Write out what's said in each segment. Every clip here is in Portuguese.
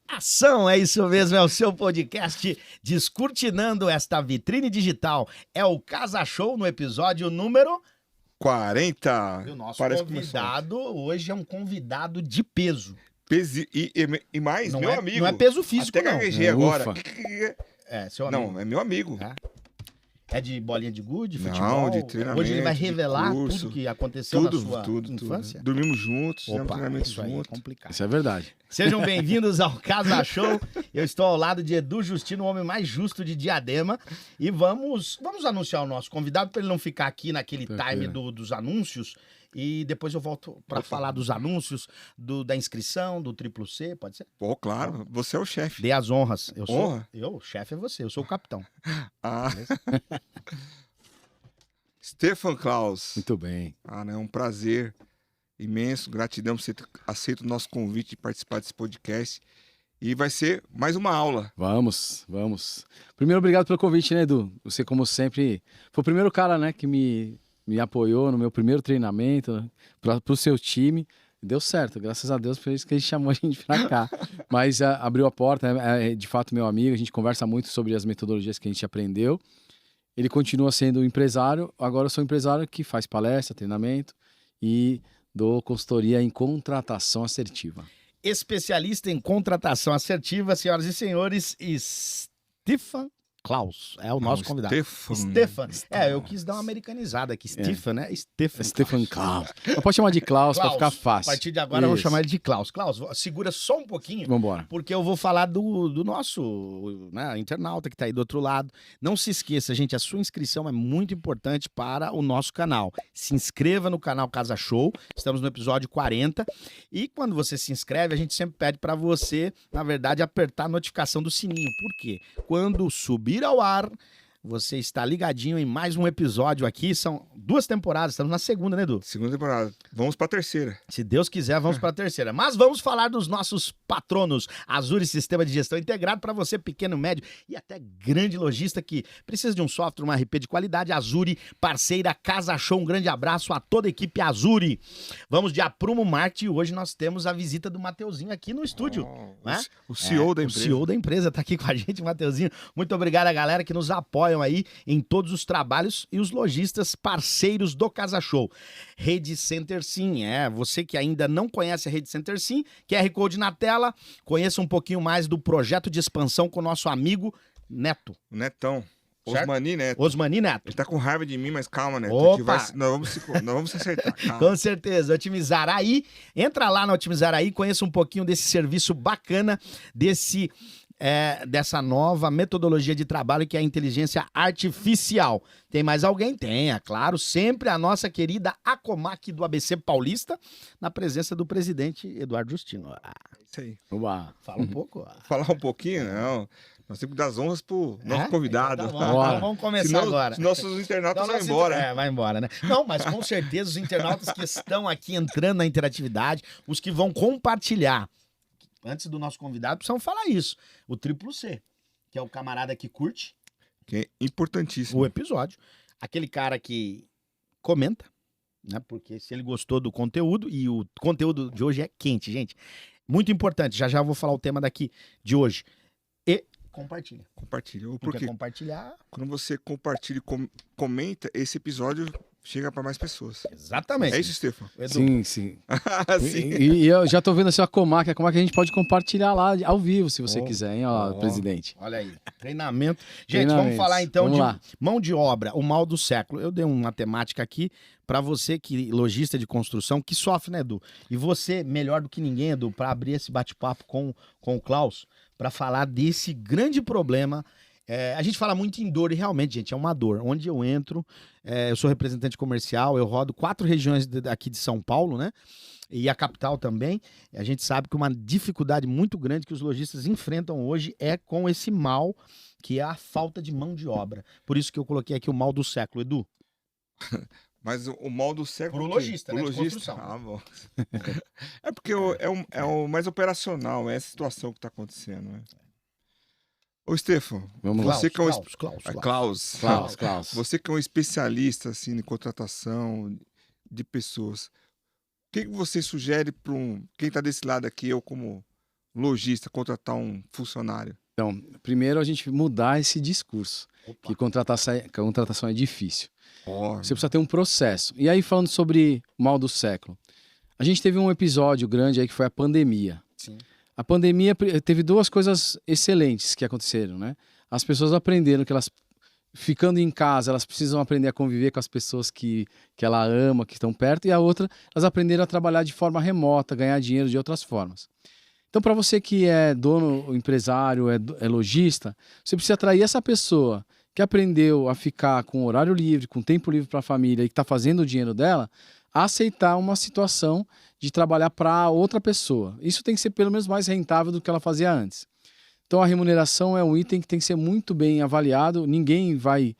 Ação, é isso mesmo, é o seu podcast descortinando esta vitrine digital. É o Casa Show no episódio número 40. E o nosso Parece convidado hoje é um convidado de peso. E mais, Não meu é, amigo. não é peso físico, Até não. gaguejei agora. É, seu amigo. Não, é meu amigo. É de bolinha de gude, Não, futebol? de treinamento, Hoje ele vai de revelar curso, tudo que aconteceu na sua tudo. infância? Dormimos juntos, fizemos Opa, treinamento isso aí é juntos. complicado. Isso é verdade. Sejam bem-vindos ao Casa Show. Eu estou ao lado de Edu Justino, o homem mais justo de Diadema. E vamos anunciar o nosso convidado para ele não ficar aqui naquele time dos anúncios. E depois eu volto para falar dos anúncios, da inscrição, do Triplo C, pode ser? Pô, claro, você é o chefe. Dê as honras. Honra? O chefe é você, eu sou o capitão. Ah. Stefan Klaus. Muito bem. É um prazer imenso, gratidão por você ter aceito o nosso convite de participar desse podcast. E vai ser mais uma aula. Vamos. Primeiro, obrigado pelo convite, né, Edu? Você, como sempre, foi o primeiro cara, né, que me apoiou no meu primeiro treinamento, pro seu time. Deu certo, graças a Deus, por isso que ele chamou a gente pra cá. Mas abriu a porta, é de fato meu amigo, a gente conversa muito sobre as metodologias que a gente aprendeu. Ele continua sendo empresário, agora eu sou empresário que faz palestra, treinamento e dou consultoria em contratação assertiva. Especialista em contratação assertiva, senhoras e senhores, Stefan Klaus é o nosso convidado. Stefan. Eu quis dar uma americanizada aqui. Stefan, né? Stefan Klaus. Eu posso chamar de Klaus para ficar fácil. A partir de agora eu vou chamar ele de Klaus. Klaus, segura só um pouquinho. Vambora. Porque eu vou falar do nosso internauta que está aí do outro lado. Não se esqueça, gente, a sua inscrição é muito importante para o nosso canal. Se inscreva no canal Casa Show. Estamos no episódio 40. E quando você se inscreve, a gente sempre pede para você, na verdade, apertar a notificação do sininho. Por quê? Quando subir ao ar, você está ligadinho em mais um episódio aqui. São 2 temporadas, estamos na segunda, né, Edu? Segunda temporada. Vamos para a terceira. Se Deus quiser, vamos para a terceira. Mas vamos falar dos nossos patronos. Azure Sistema de Gestão Integrado para você, pequeno, médio e até grande lojista que precisa de um software, uma RP de qualidade. Azure, parceira Casa Show. Um grande abraço a toda a equipe Azure. Vamos de Aprumo Marketing e hoje nós temos a visita do Mateuzinho aqui no estúdio. Né? O CEO da empresa. O CEO da empresa está aqui com a gente, Mateuzinho. Muito obrigado a galera que nos apoiam aí em todos os trabalhos e os lojistas parceiros do Casa Show. Rede Center Sim, você que ainda não conhece a Rede Center Sim, QR Code na tela, conheça um pouquinho mais do projeto de expansão com o nosso amigo Neto. Netão. Certo? Osmani Neto. Osmani Neto. Ele tá com raiva de mim, mas calma, Neto. Opa! Nós vamos se acertar. Calma. Com certeza. Otimizaraí. Entra lá no Otimizaraí, conheça um pouquinho desse serviço bacana, dessa nova metodologia de trabalho que é a inteligência artificial. Tem mais alguém? Tem, é claro. Sempre a nossa querida Acomac do ABC Paulista, na presença do presidente Eduardo Justino. Isso aí. Uba, fala um pouco. Falar um pouquinho, não. Nós temos que dar as honras pro nosso convidado. Então vamos começar agora. Os nossos internautas vão embora. Vai embora, né? Não, mas com certeza os internautas que estão aqui entrando na interatividade, os que vão compartilhar. Antes do nosso convidado, precisamos falar isso. O Triplo C, que é o camarada que curte. Que é importantíssimo. O episódio. Aquele cara que comenta, né? Porque se ele gostou do conteúdo, e o conteúdo de hoje é quente, gente. Muito importante. Já eu vou falar o tema daqui de hoje. E compartilha. Compartilha. Porque compartilhar... Quando você compartilha e comenta, esse episódio chega para mais pessoas. Exatamente. É isso, Stefan? Sim. Sim. E eu já tô vendo assim a Comac, como é que a gente pode compartilhar lá ao vivo, se você quiser, hein, presidente. Olha aí, treinamento. Gente, vamos falar então de mão de obra, o mal do século. Eu dei uma temática aqui para você que lojista de construção, que sofre, né, Edu? E você, melhor do que ninguém, Edu, para abrir esse bate-papo com o Klaus, para falar desse grande problema. A gente fala muito em dor e realmente, gente, é uma dor. Onde eu entro, eu sou representante comercial, eu rodo 4 regiões aqui de São Paulo, né? E a capital também. A gente sabe que uma dificuldade muito grande que os lojistas enfrentam hoje é com esse mal, que é a falta de mão de obra. Por isso que eu coloquei aqui o mal do século, Edu. Mas o mal do século... Pro lojista, né? De construção. Bom. É porque é o mais operacional, é essa situação que está acontecendo, né? Ô, Stefan, você que é Klaus. Você que é um especialista assim, em contratação de pessoas, o que você sugere para quem está desse lado aqui, eu como lojista contratar um funcionário? Então, primeiro a gente mudar esse discurso, que contratação é difícil. Você precisa ter um processo. E aí, falando sobre mal do século, a gente teve um episódio grande aí que foi a pandemia. Sim. A pandemia teve duas coisas excelentes que aconteceram, né? As pessoas aprenderam que elas, ficando em casa, elas precisam aprender a conviver com as pessoas que ela ama, que estão perto, e a outra, elas aprenderam a trabalhar de forma remota, ganhar dinheiro de outras formas. Então, para você que é dono, empresário, é lojista, você precisa atrair essa pessoa que aprendeu a ficar com horário livre, com tempo livre para a família e que está fazendo o dinheiro dela, a aceitar uma situação de trabalhar para outra pessoa. Isso tem que ser pelo menos mais rentável do que ela fazia antes. Então, a remuneração é um item que tem que ser muito bem avaliado. Ninguém vai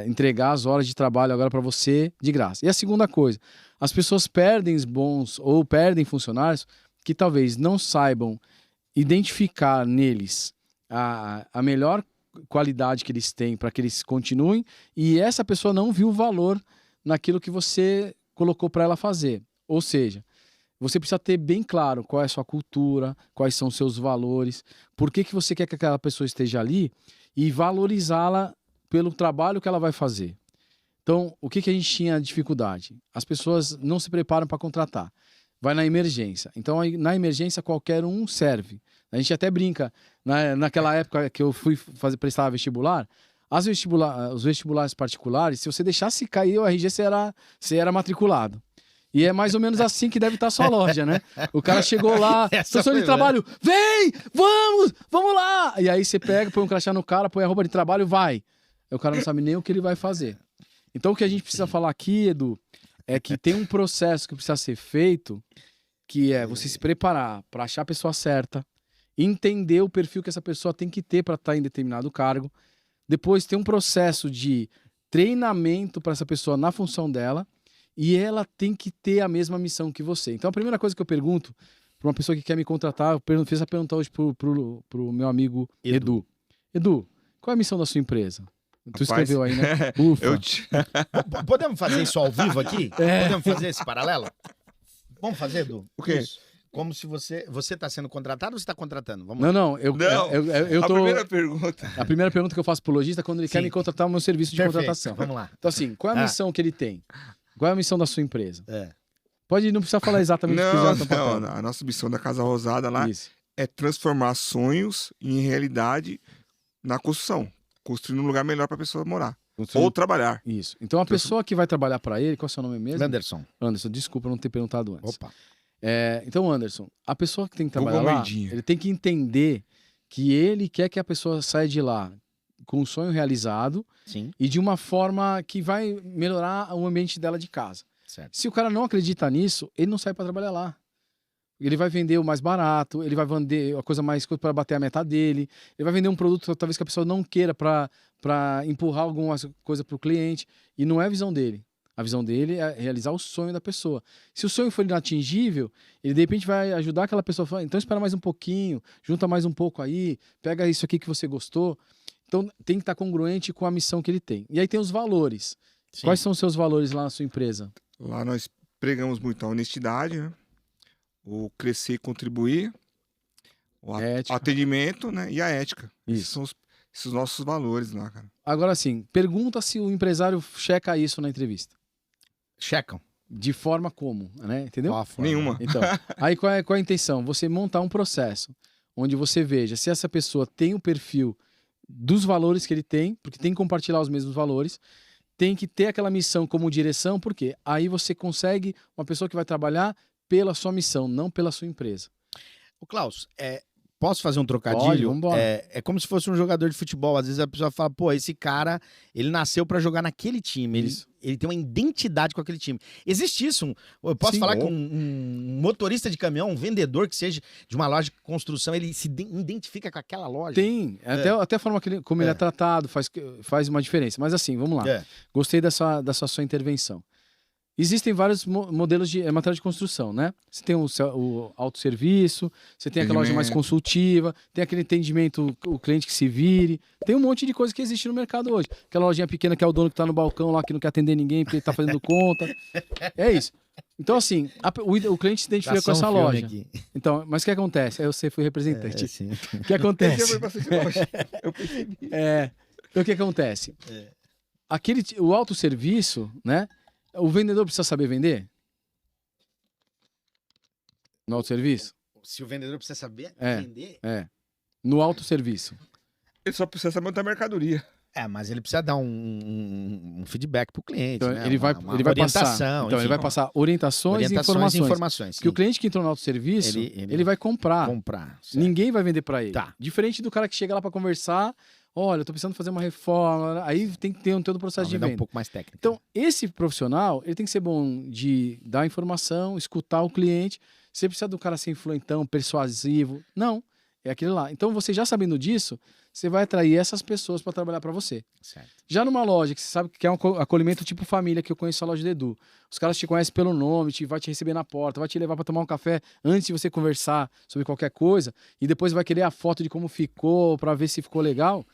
entregar as horas de trabalho agora para você de graça. E a segunda coisa, as pessoas perdem bons ou perdem funcionários que talvez não saibam identificar neles a melhor qualidade que eles têm para que eles continuem, e essa pessoa não viu valor naquilo que você colocou para ela fazer. Ou seja, você precisa ter bem claro qual é a sua cultura, quais são os seus valores, por que você quer que aquela pessoa esteja ali e valorizá-la pelo trabalho que ela vai fazer. Então, o que a gente tinha dificuldade? As pessoas não se preparam para contratar. Vai na emergência. Então, na emergência, qualquer um serve. A gente até brinca. Naquela época que eu fui prestar vestibular, os vestibulares particulares, se você deixasse cair o RG, você era matriculado. E é mais ou menos assim que deve estar a sua loja, né? O cara chegou lá, professor de trabalho, vem, vamos lá! E aí você pega, põe um crachá no cara, põe a roupa de trabalho, vai. Aí o cara não sabe nem o que ele vai fazer. Então, o que a gente precisa falar aqui, Edu, é que tem um processo que precisa ser feito, que é você se preparar para achar a pessoa certa, entender o perfil que essa pessoa tem que ter para estar em determinado cargo, depois ter um processo de treinamento para essa pessoa na função dela, e ela tem que ter a mesma missão que você. Então, a primeira coisa que eu pergunto para uma pessoa que quer me contratar, eu fiz a pergunta hoje pro meu amigo Edu. Edu, qual é a missão da sua empresa? Tu escreveu aí, né? Ufa. Podemos fazer isso ao vivo aqui? Podemos fazer esse paralelo? Vamos fazer, Edu? O quê? Isso. Como se você está sendo contratado ou você está contratando? Vamos não, eu tô... A primeira pergunta. A primeira pergunta que eu faço pro lojista é quando ele quer me contratar o meu serviço de contratação. Vamos lá. Então, assim, qual é a missão que ele tem? Qual é a missão da sua empresa? Não precisa falar exatamente o que já está falando. A nossa missão da Casa Rosada lá é transformar sonhos em realidade na construção. Construindo um lugar melhor para a pessoa morar. Ou trabalhar. Isso. Então, a pessoa que vai trabalhar para ele, qual é o seu nome mesmo? Anderson. Anderson, desculpa não ter perguntado antes. Opa. Então, Anderson, a pessoa que tem que trabalhar lá, ele tem que entender que ele quer que a pessoa saia de lá com um sonho realizado. Sim. E de uma forma que vai melhorar o ambiente dela de casa. Certo. Se o cara não acredita nisso, ele não sai para trabalhar lá. Ele vai vender o mais barato, ele vai vender a coisa mais para bater a meta dele, ele vai vender um produto talvez que a pessoa não queira para empurrar alguma coisa para o cliente, e não é a visão dele. A visão dele é realizar o sonho da pessoa. Se o sonho for inatingível, ele de repente vai ajudar aquela pessoa a falar, então espera mais um pouquinho, junta mais um pouco aí, pega isso aqui que você gostou. Então tem que estar congruente com a missão que ele tem. E aí tem os valores. Sim. Quais são os seus valores lá na sua empresa? Lá nós pregamos muito a honestidade, né? O crescer e contribuir, o atendimento, né? E a ética. Esses são os nossos valores lá, cara. Agora sim, pergunta se o empresário checa isso na entrevista. Checam. De forma como, né? Entendeu? Nenhuma. Então, aí qual é a intenção? Você montar um processo onde você veja se essa pessoa tem o perfil dos valores que ele tem, porque tem que compartilhar os mesmos valores, tem que ter aquela missão como direção, porque aí você consegue uma pessoa que vai trabalhar pela sua missão, não pela sua empresa. O Klaus, posso fazer um trocadilho? Pode, é como se fosse um jogador de futebol. Às vezes a pessoa fala, pô, esse cara, ele nasceu pra jogar naquele time. Ele tem uma identidade com aquele time. Existe isso? Eu posso falar que um motorista de caminhão, um vendedor que seja de uma loja de construção, ele se identifica com aquela loja? Tem. Até a forma como ele é tratado faz uma diferença. Mas assim, vamos lá. Gostei dessa sua intervenção. Existem vários modelos de material de construção, né? Você tem o autosserviço, você tem aquela loja mais consultiva, tem aquele atendimento, o cliente que se vire. Tem um monte de coisa que existe no mercado hoje. Aquela lojinha pequena que é o dono que está no balcão lá, que não quer atender ninguém porque ele está fazendo conta. É isso. Então, assim, o cliente se identifica com essa loja. Aqui. Então, mas o que acontece? Eu fui representante. O que acontece? Então, o que acontece? O autosserviço, né? O vendedor precisa saber vender? No autosserviço? Se o vendedor precisa saber vender? No autosserviço. Ele só precisa saber da mercadoria. Mas ele precisa dar um feedback pro cliente, então, né? Ele vai passar, então, ele vai passar orientações e informações. Que o cliente que entrou no autosserviço, ele vai comprar. Ninguém vai vender para ele. Tá. Diferente do cara que chega lá para conversar, olha, eu tô precisando fazer uma reforma, aí tem que ter todo o processo de venda. Um pouco mais técnico. Então, esse profissional, ele tem que ser bom de dar informação, escutar o cliente. Você precisa do cara ser influentão, persuasivo. Não, é aquele lá. Então, você já sabendo disso, você vai atrair essas pessoas para trabalhar para você. Certo. Já numa loja que você sabe que é um acolhimento tipo família, que eu conheço a loja do Edu. Os caras te conhecem pelo nome, vai te receber na porta, vai te levar para tomar um café antes de você conversar sobre qualquer coisa, e depois vai querer a foto de como ficou, para ver se ficou legal.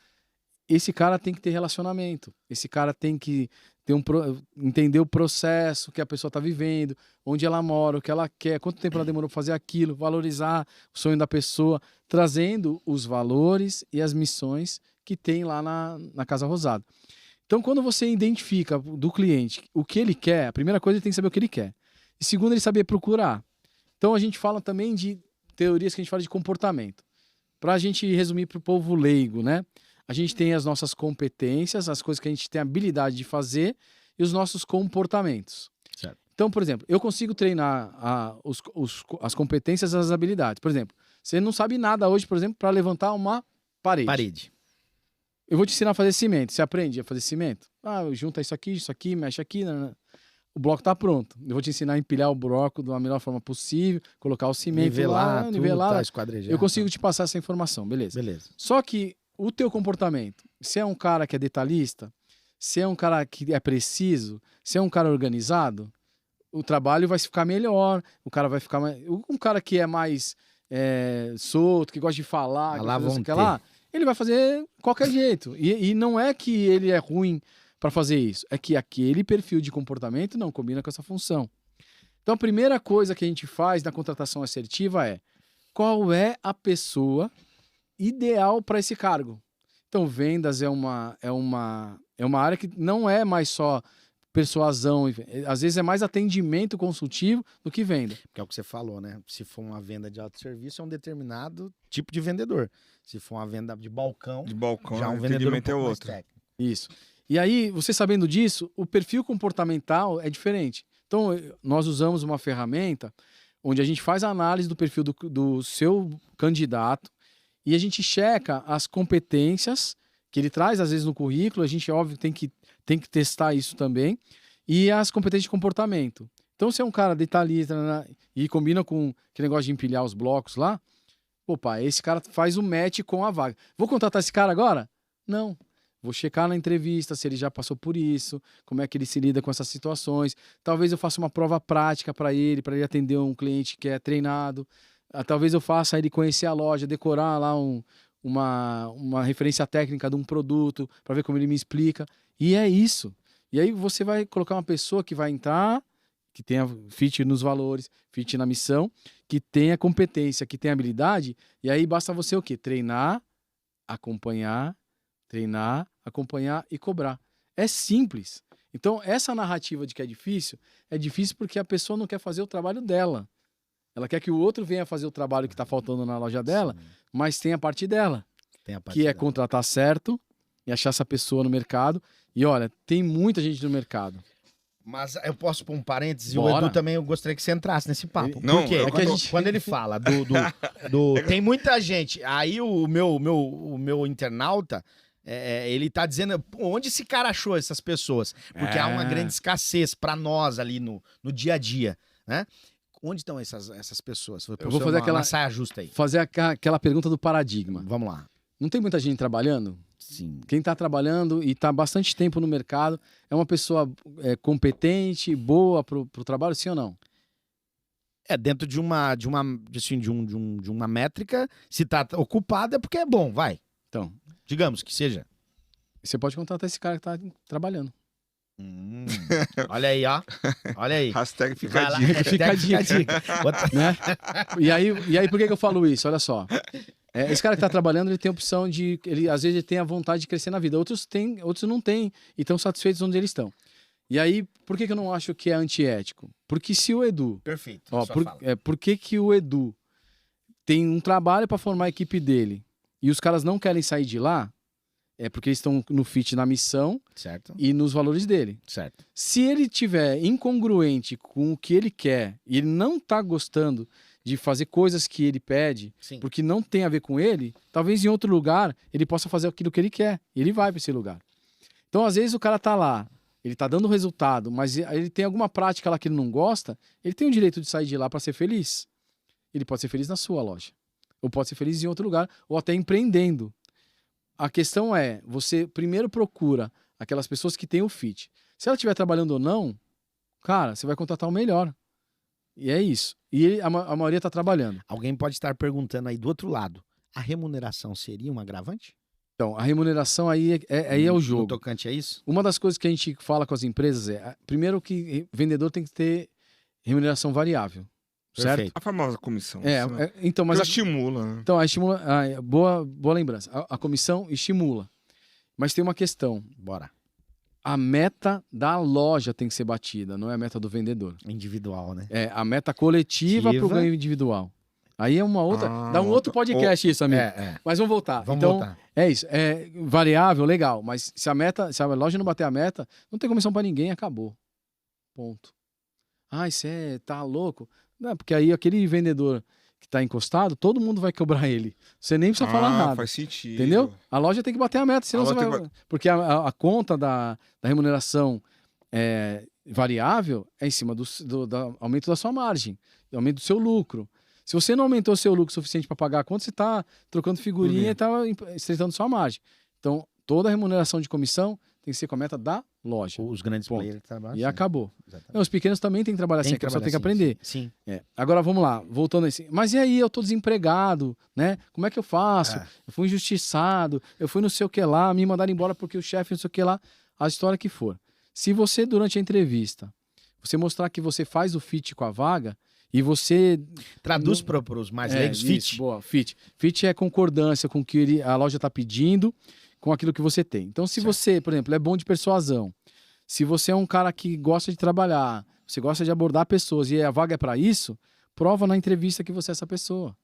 Esse cara tem que ter relacionamento. Esse cara tem que ter entender o processo que a pessoa está vivendo, onde ela mora, o que ela quer, quanto tempo ela demorou para fazer aquilo, valorizar o sonho da pessoa, trazendo os valores e as missões que tem lá na Casa Rosada. Então, quando você identifica do cliente o que ele quer, a primeira coisa ele tem que saber o que ele quer. E segundo, ele saber procurar. Então, a gente fala também de teorias que a gente fala de comportamento. Para a gente resumir para o povo leigo, né? A gente tem as nossas competências, as coisas que a gente tem habilidade de fazer e os nossos comportamentos. Certo. Então, por exemplo, eu consigo treinar as competências e as habilidades. Por exemplo, você não sabe nada hoje, por exemplo, para levantar uma parede. Eu vou te ensinar a fazer cimento. Você aprende a fazer cimento? Junta isso aqui, mexe aqui. O bloco está pronto. Eu vou te ensinar a empilhar o bloco da melhor forma possível, colocar o cimento nivelar. Eu consigo te passar essa informação, beleza. Só que o teu comportamento, se é um cara que é detalhista, se é um cara que é preciso, se é um cara organizado, o trabalho vai ficar melhor, o cara vai ficar mais... Um cara que é mais solto, que gosta de falar, ele vai fazer qualquer jeito. E não é que ele é ruim para fazer isso, é que aquele perfil de comportamento não combina com essa função. Então a primeira coisa que a gente faz na contratação assertiva é: qual é a pessoa ideal para esse cargo? Então, vendas é uma área que não é mais só persuasão, às vezes é mais atendimento consultivo do que venda. Que é o que você falou, né? Se for uma venda de autosserviço, é um determinado tipo de vendedor. Se for uma venda de balcão já um vendedor um pouco mais técnico. Isso. E aí, você sabendo disso, o perfil comportamental é diferente. Então, nós usamos uma ferramenta onde a gente faz a análise do perfil do seu candidato, e a gente checa as competências que ele traz, às vezes, no currículo. A gente, óbvio, tem que testar isso também. E as competências de comportamento. Então, se é um cara detalhista e combina com aquele negócio de empilhar os blocos lá, opa, esse cara faz o match com a vaga. Vou contratar esse cara agora? Não. Vou checar na entrevista se ele já passou por isso, como é que ele se lida com essas situações. Talvez eu faça uma prova prática para ele atender um cliente que é treinado. Talvez eu faça ele conhecer a loja, decorar lá uma referência técnica de um produto, para ver como ele me explica. E é isso. E aí você vai colocar uma pessoa que vai entrar, que tenha fit nos valores, fit na missão, que tenha competência, que tenha habilidade, e aí basta você o quê? Treinar, acompanhar e cobrar. É simples. Então, essa narrativa de que é difícil porque a pessoa não quer fazer o trabalho dela. Ela quer que o outro venha fazer o trabalho que está faltando na loja dela, mas tem a parte dela, que é contratar certo e achar essa pessoa no mercado. E olha, tem muita gente no mercado. Mas eu posso pôr um parênteses? Bora. O Edu também, eu gostaria que você entrasse nesse papo. Não, porque quando ele fala tem muita gente, aí o meu internauta, ele tá dizendo, onde esse cara achou essas pessoas? Porque há uma grande escassez para nós ali no dia a dia, né? Onde estão essas pessoas? Eu vou fazer aquela saia justa aí. Fazer aquela pergunta do paradigma. Vamos lá. Não tem muita gente trabalhando? Sim. Quem está trabalhando e está bastante tempo no mercado é uma pessoa competente, boa para o trabalho, sim ou não? Dentro de uma métrica, se está ocupado é porque é bom, vai. Então, digamos que seja. Você pode contratar esse cara que está trabalhando. Olha aí, ó. Olha aí. Hashtag fica a dica. Fica a dica. Né? E aí, por que eu falo isso? Olha só. Esse cara que tá trabalhando, ele tem a opção de... às vezes ele tem a vontade de crescer na vida. Outros não têm e estão satisfeitos onde eles estão. E aí, por que eu não acho que é antiético? Porque se o Edu... Perfeito. Por que o Edu tem um trabalho para formar a equipe dele e os caras não querem sair de lá, é porque eles estão no fit na missão, certo, e nos valores dele. Certo. Se ele tiver incongruente com o que ele quer e ele não tá gostando de fazer coisas que ele pede, sim, porque não tem a ver com ele, talvez em outro lugar ele possa fazer aquilo que ele quer. E ele vai para esse lugar. Então, às vezes, o cara tá lá, ele tá dando resultado, mas ele tem alguma prática lá que ele não gosta, ele tem o direito de sair de lá para ser feliz. Ele pode ser feliz na sua loja. Ou pode ser feliz em outro lugar, ou até empreendendo. A questão é, você primeiro procura aquelas pessoas que têm o fit. Se ela estiver trabalhando ou não, cara, você vai contratar o melhor. E é isso. E a maioria está trabalhando. Alguém pode estar perguntando aí do outro lado, a remuneração seria um agravante? Então, a remuneração aí é o jogo. No tocante é isso? Uma das coisas que a gente fala com as empresas primeiro que vendedor tem que ter remuneração variável. Certo? Perfeito. A famosa comissão. Então, mas estimula. Né? Então, estimula. Boa lembrança. A comissão estimula. Mas tem uma questão. Bora. A meta da loja tem que ser batida, não é a meta do vendedor. Individual, né? A meta coletiva para o ganho individual. Aí é uma outra. Dá um outro podcast isso, amigo. Mas vamos voltar. Vamos voltar. É isso. É variável, legal. Mas se a loja não bater a meta, não tem comissão para ninguém, acabou. Ponto. Você tá louco? Não, porque aí aquele vendedor que tá encostado, todo mundo vai cobrar ele. Você nem precisa falar nada. Faz sentido. Entendeu? A loja tem que bater a meta, senão você vai... Porque a conta da remuneração variável é em cima do aumento da sua margem, do aumento do seu lucro. Se você não aumentou seu lucro suficiente para pagar a conta, você está trocando figurinha e está estreitando sua margem. Então, toda a remuneração de comissão tem que ser com a meta da loja. Os grandes players trabalham assim. E acabou. Não, os pequenos também têm que trabalhar assim, a pessoa tem que aprender. Sim. Agora, vamos lá, voltando assim. Mas e aí, eu tô desempregado, né? Como é que eu faço? Eu fui injustiçado, eu fui não sei o que lá, me mandaram embora porque o chefe não sei o que lá. A história que for. Se você, durante a entrevista, você mostrar que você faz o fit com a vaga, e você... Traduz para os mais leigos, fit. Isso, boa, fit. Fit é concordância com o que a loja está pedindo, com aquilo que você tem. Então, se você, por exemplo, é bom de persuasão, se você é um cara que gosta de trabalhar, você gosta de abordar pessoas e a vaga é para isso, prova na entrevista que você é essa pessoa.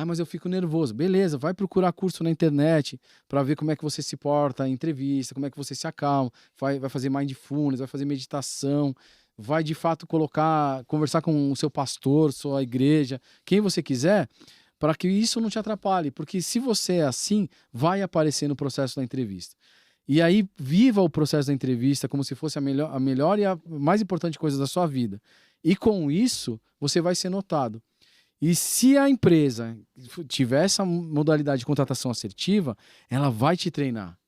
Mas eu fico nervoso. Beleza, vai procurar curso na internet para ver como é que você se porta em entrevista, como é que você se acalma, vai fazer mindfulness, vai fazer meditação, vai de fato conversar com o seu pastor, sua igreja, quem você quiser, para que isso não te atrapalhe, porque se você é assim, vai aparecer no processo da entrevista. E aí, viva o processo da entrevista como se fosse a melhor e a mais importante coisa da sua vida. E com isso, você vai ser notado. E se a empresa tiver essa modalidade de contratação assertiva, ela vai te treinar.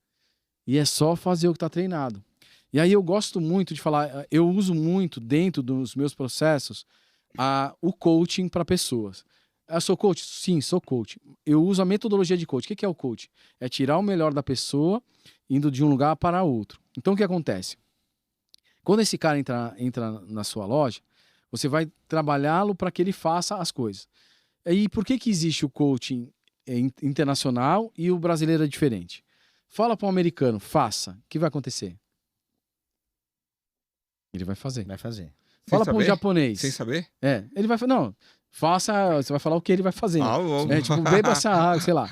E é só fazer o que está treinado. E aí eu gosto muito de falar, eu uso muito dentro dos meus processos o coaching para pessoas. Eu sou coach? Sim, sou coach. Eu uso a metodologia de coach. O que é o coach? É tirar o melhor da pessoa indo de um lugar para outro. Então o que acontece? Quando esse cara entra na sua loja, você vai trabalhá-lo para que ele faça as coisas. E por que existe o coaching internacional e o brasileiro é diferente? Fala para um americano, faça. O que vai acontecer? Ele vai fazer. Vai fazer. Fala para um japonês. Sem saber? Ele vai fazer. Não, faça. Você vai falar o que ele vai fazer. Tipo, beba essa água, sei lá.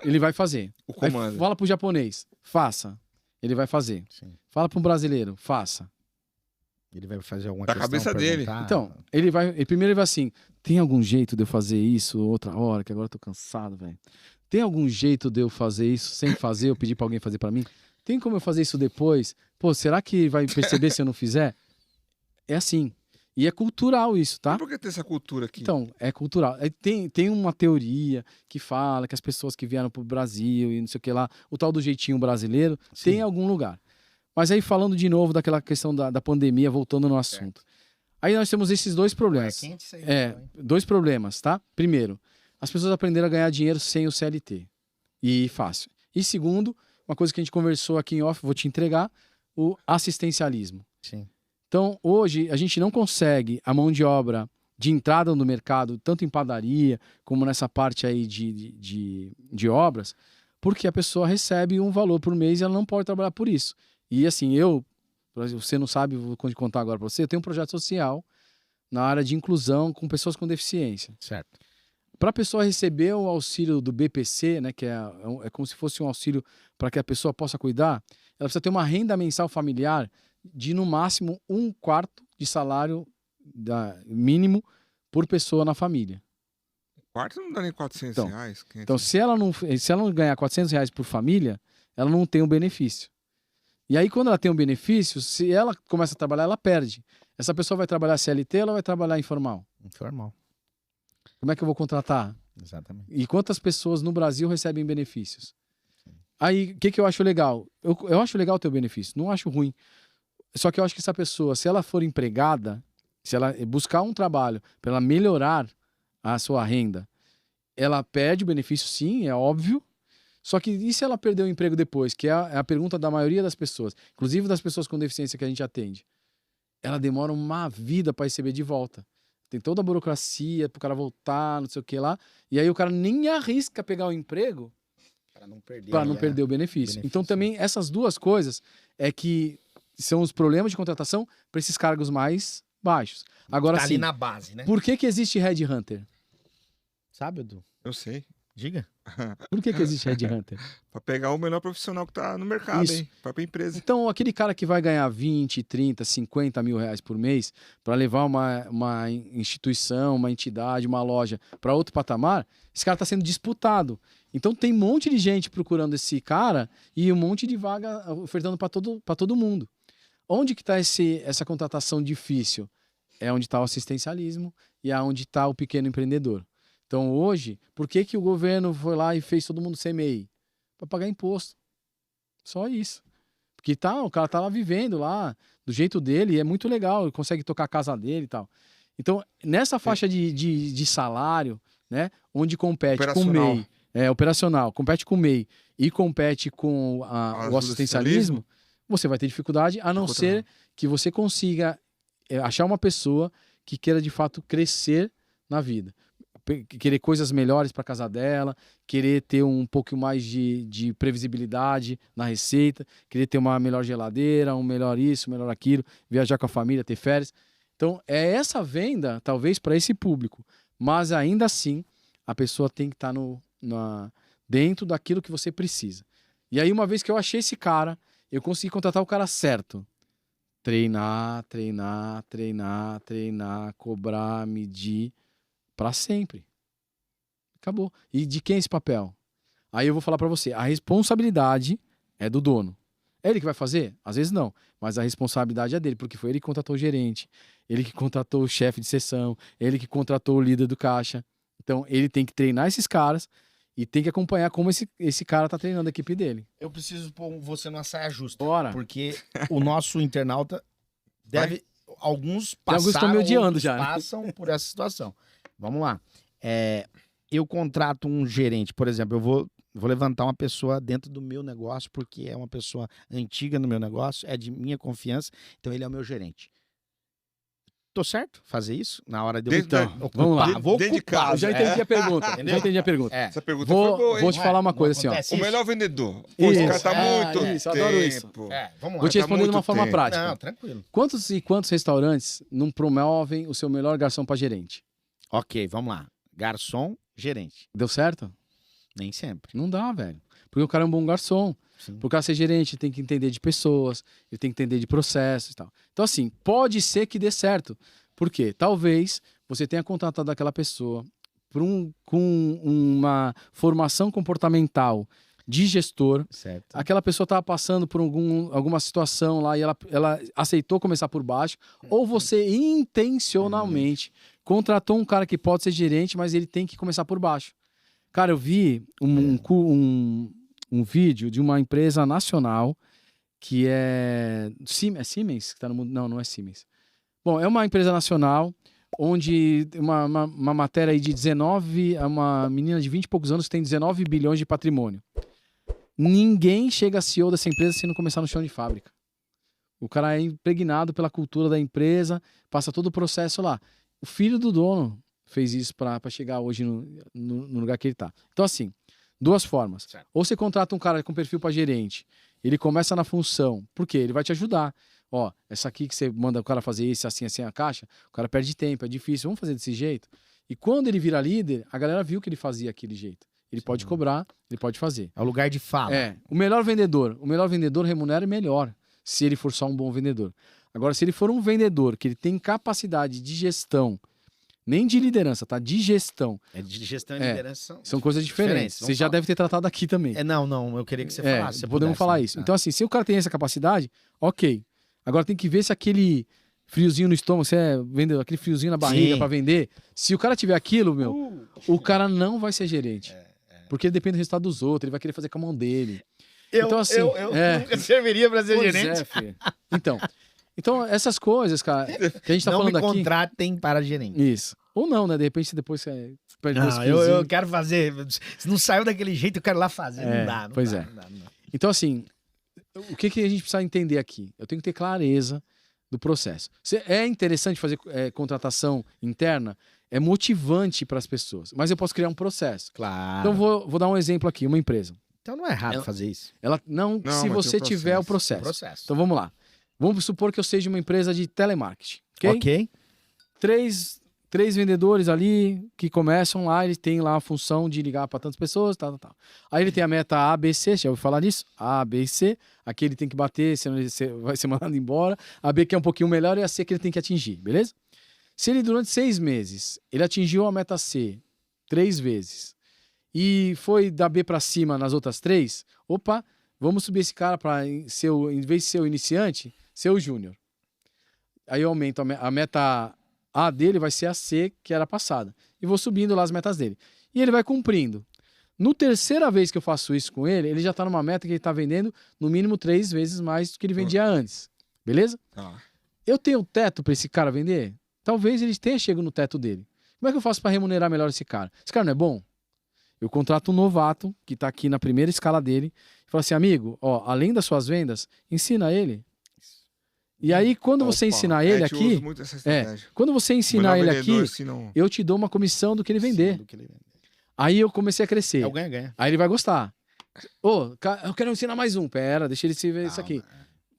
Ele vai fazer. O comando. Fala para o japonês, faça. Ele vai fazer. Sim. Fala para um brasileiro, faça. Ele vai fazer alguma da questão. Da cabeça dele. Então, ele primeiro ele vai assim, tem algum jeito de eu fazer isso outra hora, que agora eu tô cansado, velho. Tem algum jeito de eu fazer isso sem fazer, eu pedir para alguém fazer para mim? Tem como eu fazer isso depois? Pô, será que vai perceber se eu não fizer? É assim. E é cultural isso, tá? Mas por que tem essa cultura aqui? Então, é cultural. Tem uma teoria que fala que as pessoas que vieram pro Brasil e não sei o que lá, o tal do jeitinho brasileiro, tem em algum lugar. Mas aí, falando de novo daquela questão da pandemia, voltando no assunto. Aí nós temos esses dois problemas. Dois problemas, tá? Primeiro, as pessoas aprenderam a ganhar dinheiro sem o CLT. E fácil. E segundo, uma coisa que a gente conversou aqui em off, vou te entregar, o assistencialismo. Sim. Então, hoje, a gente não consegue a mão de obra de entrada no mercado, tanto em padaria, como nessa parte aí de obras, porque a pessoa recebe um valor por mês e ela não pode trabalhar por isso. E assim, você não sabe, vou contar agora para você, eu tenho um projeto social na área de inclusão com pessoas com deficiência. Certo. Para a pessoa receber o auxílio do BPC, né, que é como se fosse um auxílio para que a pessoa possa cuidar, ela precisa ter uma renda mensal familiar de, no máximo, 1/4 de salário mínimo por pessoa na família. Quarto não dá nem 400 reais. Então, se ela não ganhar 400 reais por família, ela não tem um benefício. E aí, quando ela tem um benefício, se ela começa a trabalhar, ela perde. Essa pessoa vai trabalhar CLT ou ela vai trabalhar informal? Informal. Como é que eu vou contratar? Exatamente. E quantas pessoas no Brasil recebem benefícios? Aí, o que eu acho legal? Eu acho legal o teu benefício, não acho ruim. Só que eu acho que essa pessoa, se ela for empregada, se ela buscar um trabalho para ela melhorar a sua renda, ela perde o benefício, sim, é óbvio. Só que e se ela perder o emprego depois? Que é a pergunta da maioria das pessoas, inclusive das pessoas com deficiência que a gente atende. Ela demora uma vida para receber de volta. Tem toda a burocracia para o cara voltar, não sei o que lá. E aí o cara nem arrisca pegar o emprego para não perder o benefício. Então também essas duas coisas é que são os problemas de contratação para esses cargos mais baixos. Agora tá sim, ali na base, né? Por que existe headhunter? Sabe, Edu? Eu sei. Diga. Por que existe headhunter? Para pegar o melhor profissional que tá no mercado, Isso. hein? Para a empresa. Então, aquele cara que vai ganhar 20, 30, 50 mil reais por mês para levar uma instituição, uma entidade, uma loja para outro patamar, esse cara está sendo disputado. Então, tem um monte de gente procurando esse cara e um monte de vaga ofertando para todo mundo. Onde que está essa contratação difícil? É onde está o assistencialismo e é onde está o pequeno empreendedor. Então, hoje, por que o governo foi lá e fez todo mundo ser MEI? Para pagar imposto. Só isso. Porque o cara tá lá vivendo lá, do jeito dele, e é muito legal, ele consegue tocar a casa dele e tal. Então, nessa faixa de salário, né, onde compete com o MEI, operacional, compete com o MEI e compete com o assistencialismo, você vai ter dificuldade, a não ser que você consiga achar uma pessoa que queira, de fato, crescer na vida. Querer coisas melhores para casa dela, querer ter um pouco mais de previsibilidade na receita, querer ter uma melhor geladeira, um melhor isso, um melhor aquilo, viajar com a família, ter férias. Então, é essa venda, talvez, para esse público. Mas, ainda assim, a pessoa tem que estar dentro daquilo que você precisa. E aí, uma vez que eu achei esse cara, eu consegui contratar o cara certo. Treinar, cobrar, medir, para sempre. Acabou. E de quem é esse papel? Aí eu vou falar para você, a responsabilidade é do dono. É ele que vai fazer? Às vezes não, mas a responsabilidade é dele, porque foi ele que contratou o gerente, ele que contratou o chefe de seção, ele que contratou o líder do caixa. Então ele tem que treinar esses caras e tem que acompanhar como esse cara tá treinando a equipe dele. Eu preciso pôr você numa saia justa. Bora. Porque o nosso internauta deve... Alguns estão me odiando já, né? Passam por essa situação. Vamos lá. Eu contrato um gerente, por exemplo, eu vou levantar uma pessoa dentro do meu negócio, porque é uma pessoa antiga no meu negócio, é de minha confiança, então ele é o meu gerente. Tô certo? Fazer isso? Na hora de eu... Vamos lá. Vou ocupar. Eu já entendi a pergunta. Já entendi a pergunta. Essa pergunta foi boa, hein? Vou te falar uma coisa assim, ó. O melhor vendedor. Esse cara tá muito isso, adoro isso. Vamos lá. Vou te responder de uma forma prática. Não, tranquilo. Quantos restaurantes não promovem o seu melhor garçom para gerente? Ok, vamos lá. Garçom, gerente. Deu certo? Nem sempre. Não dá, velho. Porque o cara é um bom garçom. Para o cara ser gerente, ele tem que entender de pessoas, ele tem que entender de processos e tal. Então, assim, pode ser que dê certo. Por quê? Talvez você tenha contratado aquela pessoa com uma formação comportamental de gestor. Certo. Aquela pessoa estava passando por alguma situação lá e ela aceitou começar por baixo. Ou você intencionalmente contratou um cara que pode ser gerente, mas ele tem que começar por baixo. Cara, eu vi um vídeo de uma empresa nacional que é Siemens? Que tá no mundo? Não, não é Siemens. Bom, é uma empresa nacional onde uma matéria aí de 19... Uma menina de 20 e poucos anos que tem 19 bilhões de patrimônio. Ninguém chega a CEO dessa empresa se não começar no chão de fábrica. O cara é impregnado pela cultura da empresa, passa todo o processo lá. O filho do dono fez isso para chegar hoje no lugar que ele tá. Então, assim, duas formas. Certo. Ou você contrata um cara com perfil para gerente, ele começa na função, por quê? Ele vai te ajudar. Ó, essa aqui que você manda o cara fazer isso, assim, a caixa, o cara perde tempo, é difícil, vamos fazer desse jeito. E quando ele vira líder, a galera viu que ele fazia aquele jeito. Ele pode cobrar, ele pode fazer. É o lugar de fala. O melhor vendedor remunera melhor, se ele for só um bom vendedor. Agora, se ele for um vendedor que ele tem capacidade de gestão, nem de liderança, tá? De gestão. De gestão e liderança são coisas diferentes. Você já deve ter tratado aqui também. Não, eu queria que você falasse. Podemos falar isso. Então, assim, se o cara tem essa capacidade, ok. Agora tem que ver se aquele friozinho no estômago, se vendedor, aquele friozinho na barriga para vender. Se o cara tiver aquilo, o cara não vai ser gerente. Porque ele depende do resultado dos outros, ele vai querer fazer com a mão dele. Eu nunca serviria para ser gerente. Então, essas coisas, cara, que a gente tá falando aqui... Não me contratem para gerente. Isso. Ou não, né? De repente depois você... eu quero fazer. Se não saiu daquele jeito, eu quero ir lá fazer. Não dá. Não dá. Então, assim, o que a gente precisa entender aqui? Eu tenho que ter clareza do processo. É interessante fazer contratação interna? É motivante para as pessoas. Mas eu posso criar um processo. Claro. Então, vou dar um exemplo aqui. Uma empresa. Então não é errado fazer isso. Não, se você tiver o processo. Então, vamos lá. Vamos supor que eu seja uma empresa de telemarketing. Ok. Três vendedores ali que começam lá, eles têm lá a função de ligar para tantas pessoas, tal. Aí ele tem a meta A, B, C, já ouviu falar nisso? A, B e C. Aqui ele tem que bater, senão ele vai ser mandado embora. A B que é um pouquinho melhor e a C que ele tem que atingir, beleza? Se ele durante 6 meses, ele atingiu a meta C 3 vezes e foi da B para cima nas outras 3, vamos subir esse cara para, em vez de ser o iniciante, ser o júnior. Aí eu aumento a meta A dele, vai ser a C, que era a passada. E vou subindo lá as metas dele. E ele vai cumprindo. No terceira vez que eu faço isso com ele, ele já está numa meta que ele está vendendo no mínimo 3 vezes mais do que ele vendia antes. Beleza? Eu tenho teto para esse cara vender? Talvez ele tenha chegado no teto dele. Como é que eu faço para remunerar melhor esse cara? Esse cara não é bom? Eu contrato um novato, que está aqui na primeira escala dele, e falo assim, amigo, além das suas vendas, ensina ele. E aí, quando você ensinar ele aqui... Quando você ensinar ele aqui, eu te dou uma comissão do que ele vender. Aí eu comecei a crescer. É o ganha-ganha. Aí ele vai gostar. Eu quero ensinar mais um. Pera, deixa ele se ver isso aqui.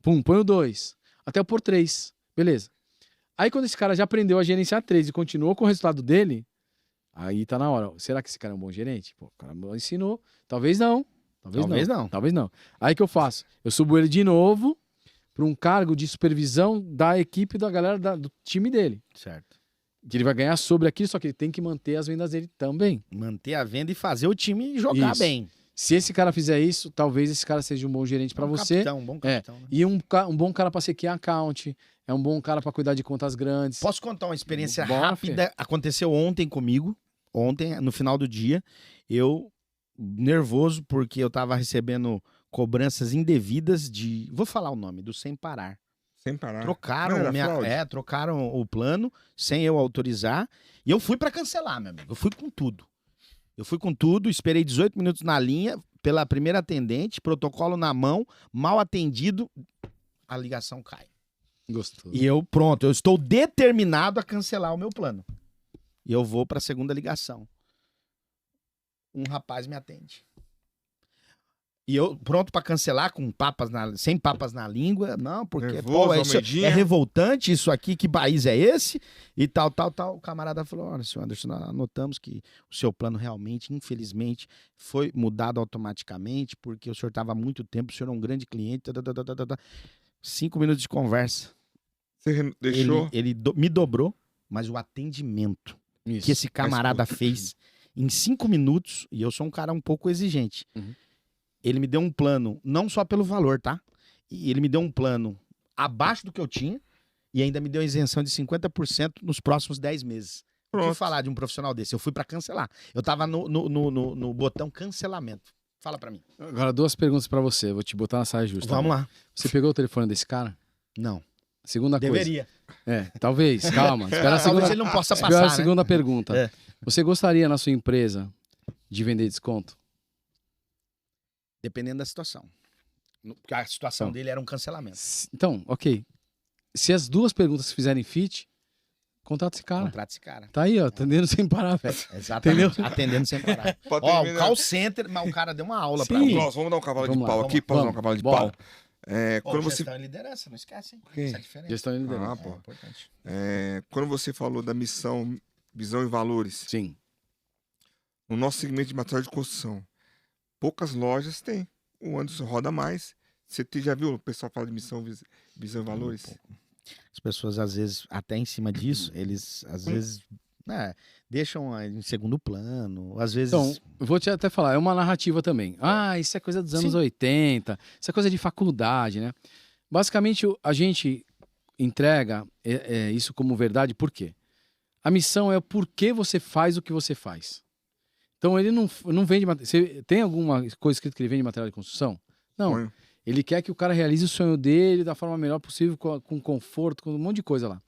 Pum, põe o 2. Até eu pôr 3. Beleza. Aí quando esse cara já aprendeu a gerenciar 3 e continuou com o resultado dele, aí tá na hora. Será que esse cara é um bom gerente? O cara me ensinou. Talvez não. Talvez não. Aí que eu faço? Eu subo ele de novo para um cargo de supervisão da equipe da galera do time dele. Certo. Que ele vai ganhar sobre aquilo, só que ele tem que manter as vendas dele também. Manter a venda e fazer o time jogar bem. Se esse cara fizer isso, talvez esse cara seja um bom gerente para você. Um bom capitão. Né? E um bom cara para ser key account. É um bom cara para cuidar de contas grandes. Posso contar uma experiência rápida? Aconteceu ontem comigo. Ontem, no final do dia, eu nervoso porque eu tava recebendo cobranças indevidas de... Vou falar o nome, do Sem Parar. Sem Parar. Trocaram o plano sem eu autorizar. E eu fui para cancelar, meu amigo. Eu fui com tudo, esperei 18 minutos na linha pela primeira atendente, protocolo na mão, mal atendido, a ligação cai. Gostoso. E eu estou determinado a cancelar o meu plano. E eu vou para a segunda ligação. Um rapaz me atende. E eu pronto para cancelar sem papas na língua. Não, porque é revoltante isso aqui, que país é esse? E tal. O camarada falou, olha, senhor Anderson, nós anotamos que o seu plano realmente, infelizmente, foi mudado automaticamente, porque o senhor estava há muito tempo, o senhor é um grande cliente. 5 minutos de conversa. Você deixou? Ele me dobrou, mas o atendimento que esse camarada fez em 5 minutos, e eu sou um cara um pouco exigente, ele me deu um plano, não só pelo valor, tá? E ele me deu um plano abaixo do que eu tinha e ainda me deu isenção de 50% nos próximos 10 meses. O que falar de um profissional desse? Eu fui pra cancelar. Eu tava no botão cancelamento. Fala pra mim. Agora, 2 perguntas pra você. Vou te botar na saia justa. Vamos lá. Você pegou o telefone desse cara? Não. Segunda Deveria. coisa. Talvez. Calma. Espera a segunda... Talvez ele não possa Espera passar, a segunda pergunta. Você gostaria na sua empresa de vender desconto? Dependendo da situação. Porque a situação dele era um cancelamento. Então, ok. Se as duas perguntas fizerem fit, contrata esse cara. Contrata esse cara. Tá aí, ó, atendendo sem parar, velho. Exatamente. Entendeu? Atendendo sem parar. Ó, o call center, mas o cara deu uma aula pra mim. Nós vamos dar um cavalo de pau aqui. Posso dar um cavalo de pau? Quando gestão e liderança, não esquece, hein? Essa é a diferença. Gestão e liderança. É importante. Quando você falou da missão, visão e valores. Sim. No nosso segmento de material de construção, poucas lojas têm. O Anderson roda mais. Você já viu o pessoal falar de missão, visão e valores? As pessoas, às vezes, até em cima disso, eles, às vezes, deixam em segundo plano. Às vezes... Então, eu vou te até falar, é uma narrativa também. Isso é coisa dos anos 80, isso é coisa de faculdade, né? Basicamente, a gente entrega isso como verdade, por quê? A missão é o porquê você faz o que você faz. Então, ele não vende... Você tem alguma coisa escrito que ele vende material de construção? Não. Ele quer que o cara realize o sonho dele da forma melhor possível, com conforto, com um monte de coisa lá.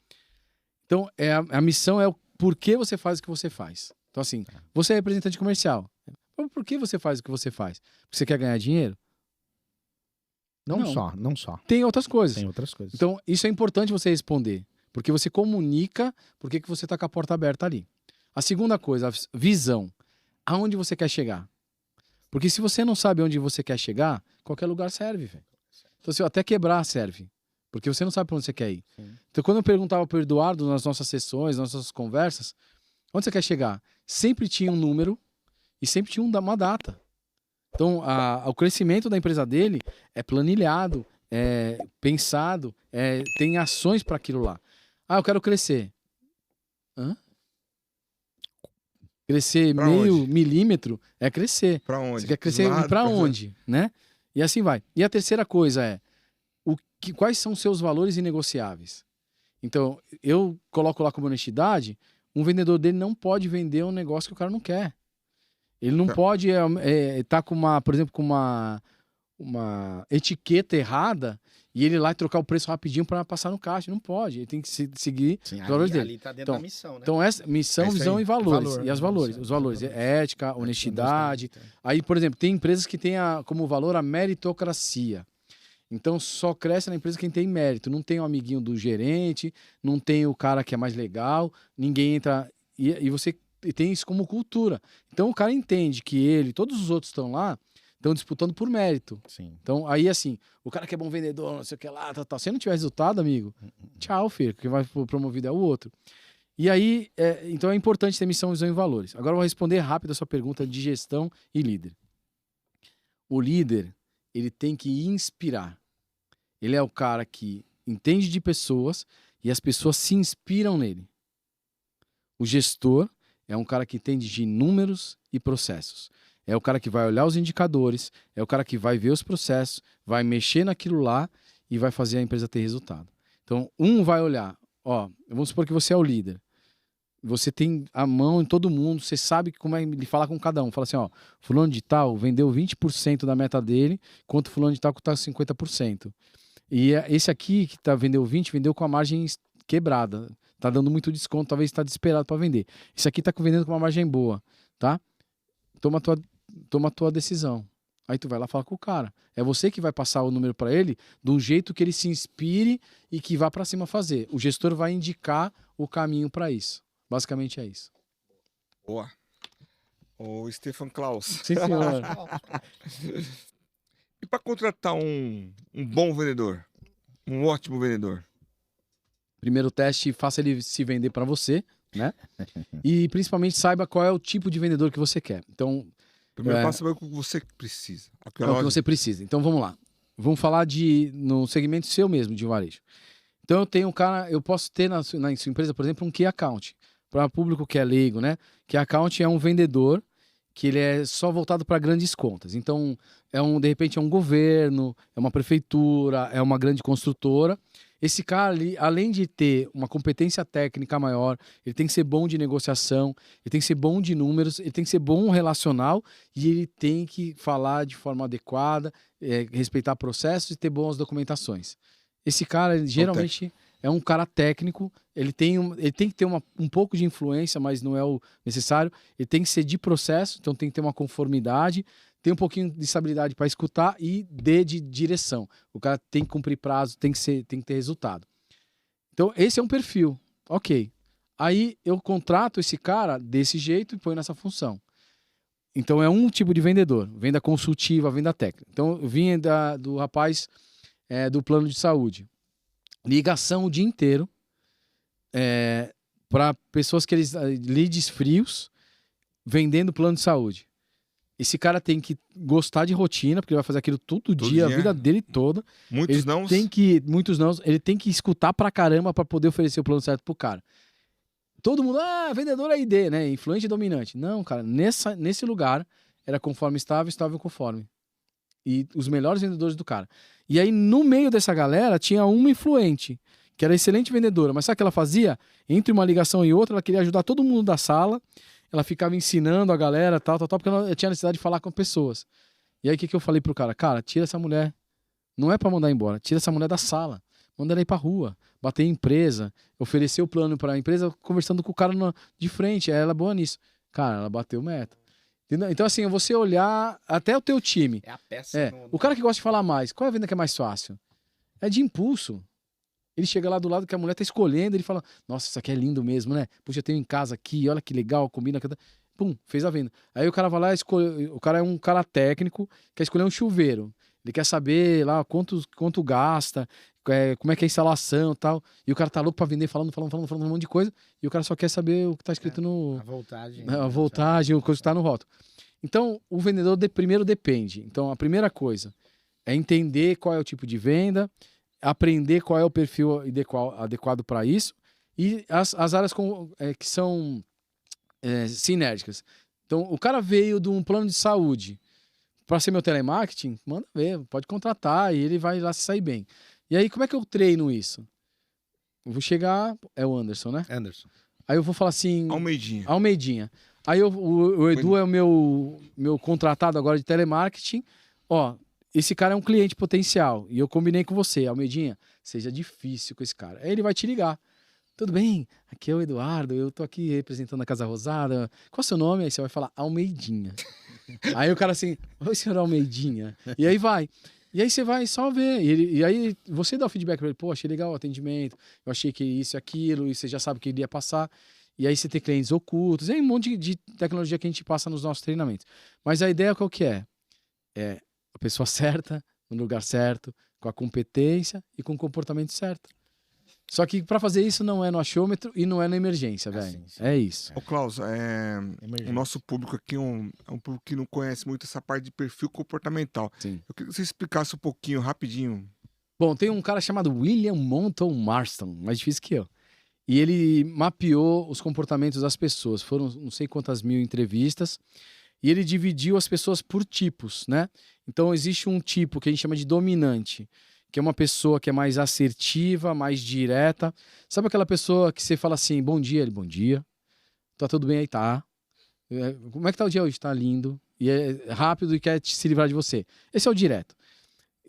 Então, a missão é o porquê você faz o que você faz. Então, assim, você é representante comercial. Por que você faz o que você faz? Porque você quer ganhar dinheiro? Não só. Tem outras coisas. Tem outras coisas. Então, isso é importante você responder. Porque você comunica por que você está com a porta aberta ali. A segunda coisa, a visão. Aonde você quer chegar? Porque se você não sabe onde você quer chegar, qualquer lugar serve, velho. Então, se até quebrar serve. Porque você não sabe para onde você quer ir. Sim. Então, quando eu perguntava para o Eduardo nas nossas sessões, nas nossas conversas, onde você quer chegar? Sempre tinha um número e sempre tinha uma data. Então, o crescimento da empresa dele é planilhado, é pensado, tem ações para aquilo lá. Eu quero crescer. Crescer pra meio onde? milímetro é crescer. Pra onde? Você quer crescer para onde, né? E assim vai. E a terceira coisa é, quais são os seus valores inegociáveis? Então, eu coloco lá como honestidade, um vendedor dele não pode vender um negócio que o cara não quer. Ele não pode estar com por exemplo, com uma etiqueta errada e ele ir lá e trocar o preço rapidinho para passar no caixa. Não pode. Ele tem que seguir os valores dele. Ali tá dentro da missão, né? Então, essa missão, visão e valores. E os valores. Ética, honestidade. Aí, por exemplo, tem empresas que têm como valor a meritocracia. Então, só cresce na empresa quem tem mérito. Não tem o amiguinho do gerente, não tem o cara que é mais legal, ninguém entra... E você tem isso como cultura. Então, o cara entende que todos os outros estão lá, estão disputando por mérito. Sim. Então, aí assim, o cara que é bom vendedor, não sei o que lá, tal. Se não tiver resultado, amigo, tchau, filho, quem vai promovido é o outro. E aí, então é importante ter missão, visão e valores. Agora eu vou responder rápido a sua pergunta de gestão e líder. O líder, ele tem que inspirar. Ele é o cara que entende de pessoas e as pessoas se inspiram nele. O gestor é um cara que entende de números e processos. É o cara que vai olhar os indicadores, é o cara que vai ver os processos, vai mexer naquilo lá e vai fazer a empresa ter resultado. Então, vai olhar, vamos supor que você é o líder. Você tem a mão em todo mundo, você sabe como é de falar com cada um. Fala assim, fulano de tal vendeu 20% da meta dele, enquanto fulano de tal está 50%. E esse aqui que vendeu 20%, vendeu com a margem quebrada. Tá dando muito desconto, talvez está desesperado para vender. Esse aqui está vendendo com uma margem boa, tá? Toma a tua decisão. Aí tu vai lá falar com o cara. É você que vai passar o número para ele de um jeito que ele se inspire e que vá para cima fazer. O gestor vai indicar o caminho para isso. Basicamente é isso. Boa. O Stefan Klaus. Sim, senhor. E para contratar um bom vendedor? Um ótimo vendedor? Primeiro teste, faça ele se vender para você, né? E principalmente saiba qual é o tipo de vendedor que você quer. Então, primeiro passo é saber o que você precisa. O que você precisa. Então vamos lá. Vamos falar no segmento seu mesmo, de varejo. Então eu tenho um cara, eu posso ter na sua empresa, por exemplo, um Key Account. Para o público que é leigo, né? Key Account é um vendedor que ele é só voltado para grandes contas. Então, de repente, é um governo, é uma prefeitura, é uma grande construtora. Esse cara ali, além de ter uma competência técnica maior, ele tem que ser bom de negociação, ele tem que ser bom de números, ele tem que ser bom relacional e ele tem que falar de forma adequada, respeitar processos e ter boas documentações. Esse cara, geralmente, é um cara técnico, ele tem que ter um pouco de influência, mas não é o necessário. Ele tem que ser de processo, então tem que ter uma conformidade, tem um pouquinho de estabilidade para escutar e D de direção. O cara tem que cumprir prazo, tem que ter resultado. Então, esse é um perfil. Ok. Aí eu contrato esse cara desse jeito e ponho nessa função. Então, é um tipo de vendedor. Venda consultiva, venda técnica. Então, eu vim do rapaz do plano de saúde. Ligação o dia inteiro para pessoas que eles leads frios vendendo plano de saúde. Esse cara tem que gostar de rotina, porque ele vai fazer aquilo todo dia, a vida dele toda. Muitos não. Muitos não. Ele tem que escutar pra caramba para poder oferecer o plano certo pro cara. Todo mundo, vendedor é ID, né? Influente e dominante. Não, cara, nesse lugar era conforme estável conforme. E os melhores vendedores do cara. E aí, no meio dessa galera, tinha uma influente, que era excelente vendedora. Mas sabe o que ela fazia? Entre uma ligação e outra, ela queria ajudar todo mundo da sala. Ela ficava ensinando a galera, tal, porque eu tinha necessidade de falar com pessoas. E aí, o que eu falei pro cara? Cara, tira essa mulher. Não é pra mandar embora. Tira essa mulher da sala. Manda ela ir pra rua. Bater em empresa. Oferecer o plano pra empresa, conversando com o cara de frente. Ela é boa nisso. Cara, ela bateu meta. Entendeu? Então, assim, você olhar até o teu time. É a peça. O cara que gosta de falar mais. Qual é a venda que é mais fácil? É de impulso. Ele chega lá do lado que a mulher tá escolhendo, ele fala, nossa, isso aqui é lindo mesmo, né? Puxa, eu tenho em casa aqui, olha que legal, combina. Pum, fez a venda. Aí o cara vai lá, o cara é um cara técnico, quer escolher um chuveiro. Ele quer saber lá quanto gasta, como é que é a instalação e tal. E o cara tá louco pra vender, falando um monte de coisa. E o cara só quer saber o que tá escrito no... A voltagem. A voltagem, o que tá no rótulo. Então, o vendedor primeiro depende. Então, a primeira coisa é entender qual é o tipo de venda, aprender qual é o perfil adequado para isso e as áreas que são sinérgicas. Então, o cara veio de um plano de saúde para ser meu telemarketing, manda ver, pode contratar e ele vai lá se sair bem. E aí, como é que eu treino isso? Eu vou chegar... É o Anderson, né? Anderson. Aí eu vou falar assim... Almeidinha. Aí o Edu é o meu contratado agora de telemarketing. Ó, esse cara é um cliente potencial e eu combinei com você, Almeidinha, seja difícil com esse cara. Aí ele vai te ligar. Tudo bem? Aqui é o Eduardo, eu tô aqui representando a Casa Rosada. Qual é o seu nome? Aí você vai falar Almeidinha. Aí o cara assim, oi, senhor Almeidinha. E aí vai. E aí você vai só ver. E aí você dá o feedback pra ele, pô, achei legal o atendimento, eu achei que isso e aquilo, e você já sabe o que ele ia passar. E aí você tem clientes ocultos, é um monte de tecnologia que a gente passa nos nossos treinamentos. Mas a ideia qual que é? É a pessoa certa, no lugar certo, com a competência e com o comportamento certo. Só que para fazer isso não é no achômetro e não é na emergência, velho. É isso. Ô, Klaus, o nosso público aqui é um público que não conhece muito essa parte de perfil comportamental. Sim. Eu queria que você explicasse um pouquinho, rapidinho. Bom, tem um cara chamado William Monton Marston, mais difícil que eu. E ele mapeou os comportamentos das pessoas. Foram não sei quantas mil entrevistas. E ele dividiu as pessoas por tipos, né? Então, existe um tipo que a gente chama de dominante, que é uma pessoa que é mais assertiva, mais direta. Sabe aquela pessoa que você fala assim, bom dia, ele, bom dia. Tá tudo bem aí? Tá. Como é que tá o dia hoje? Tá lindo. E é rápido e quer se livrar de você. Esse é o direto.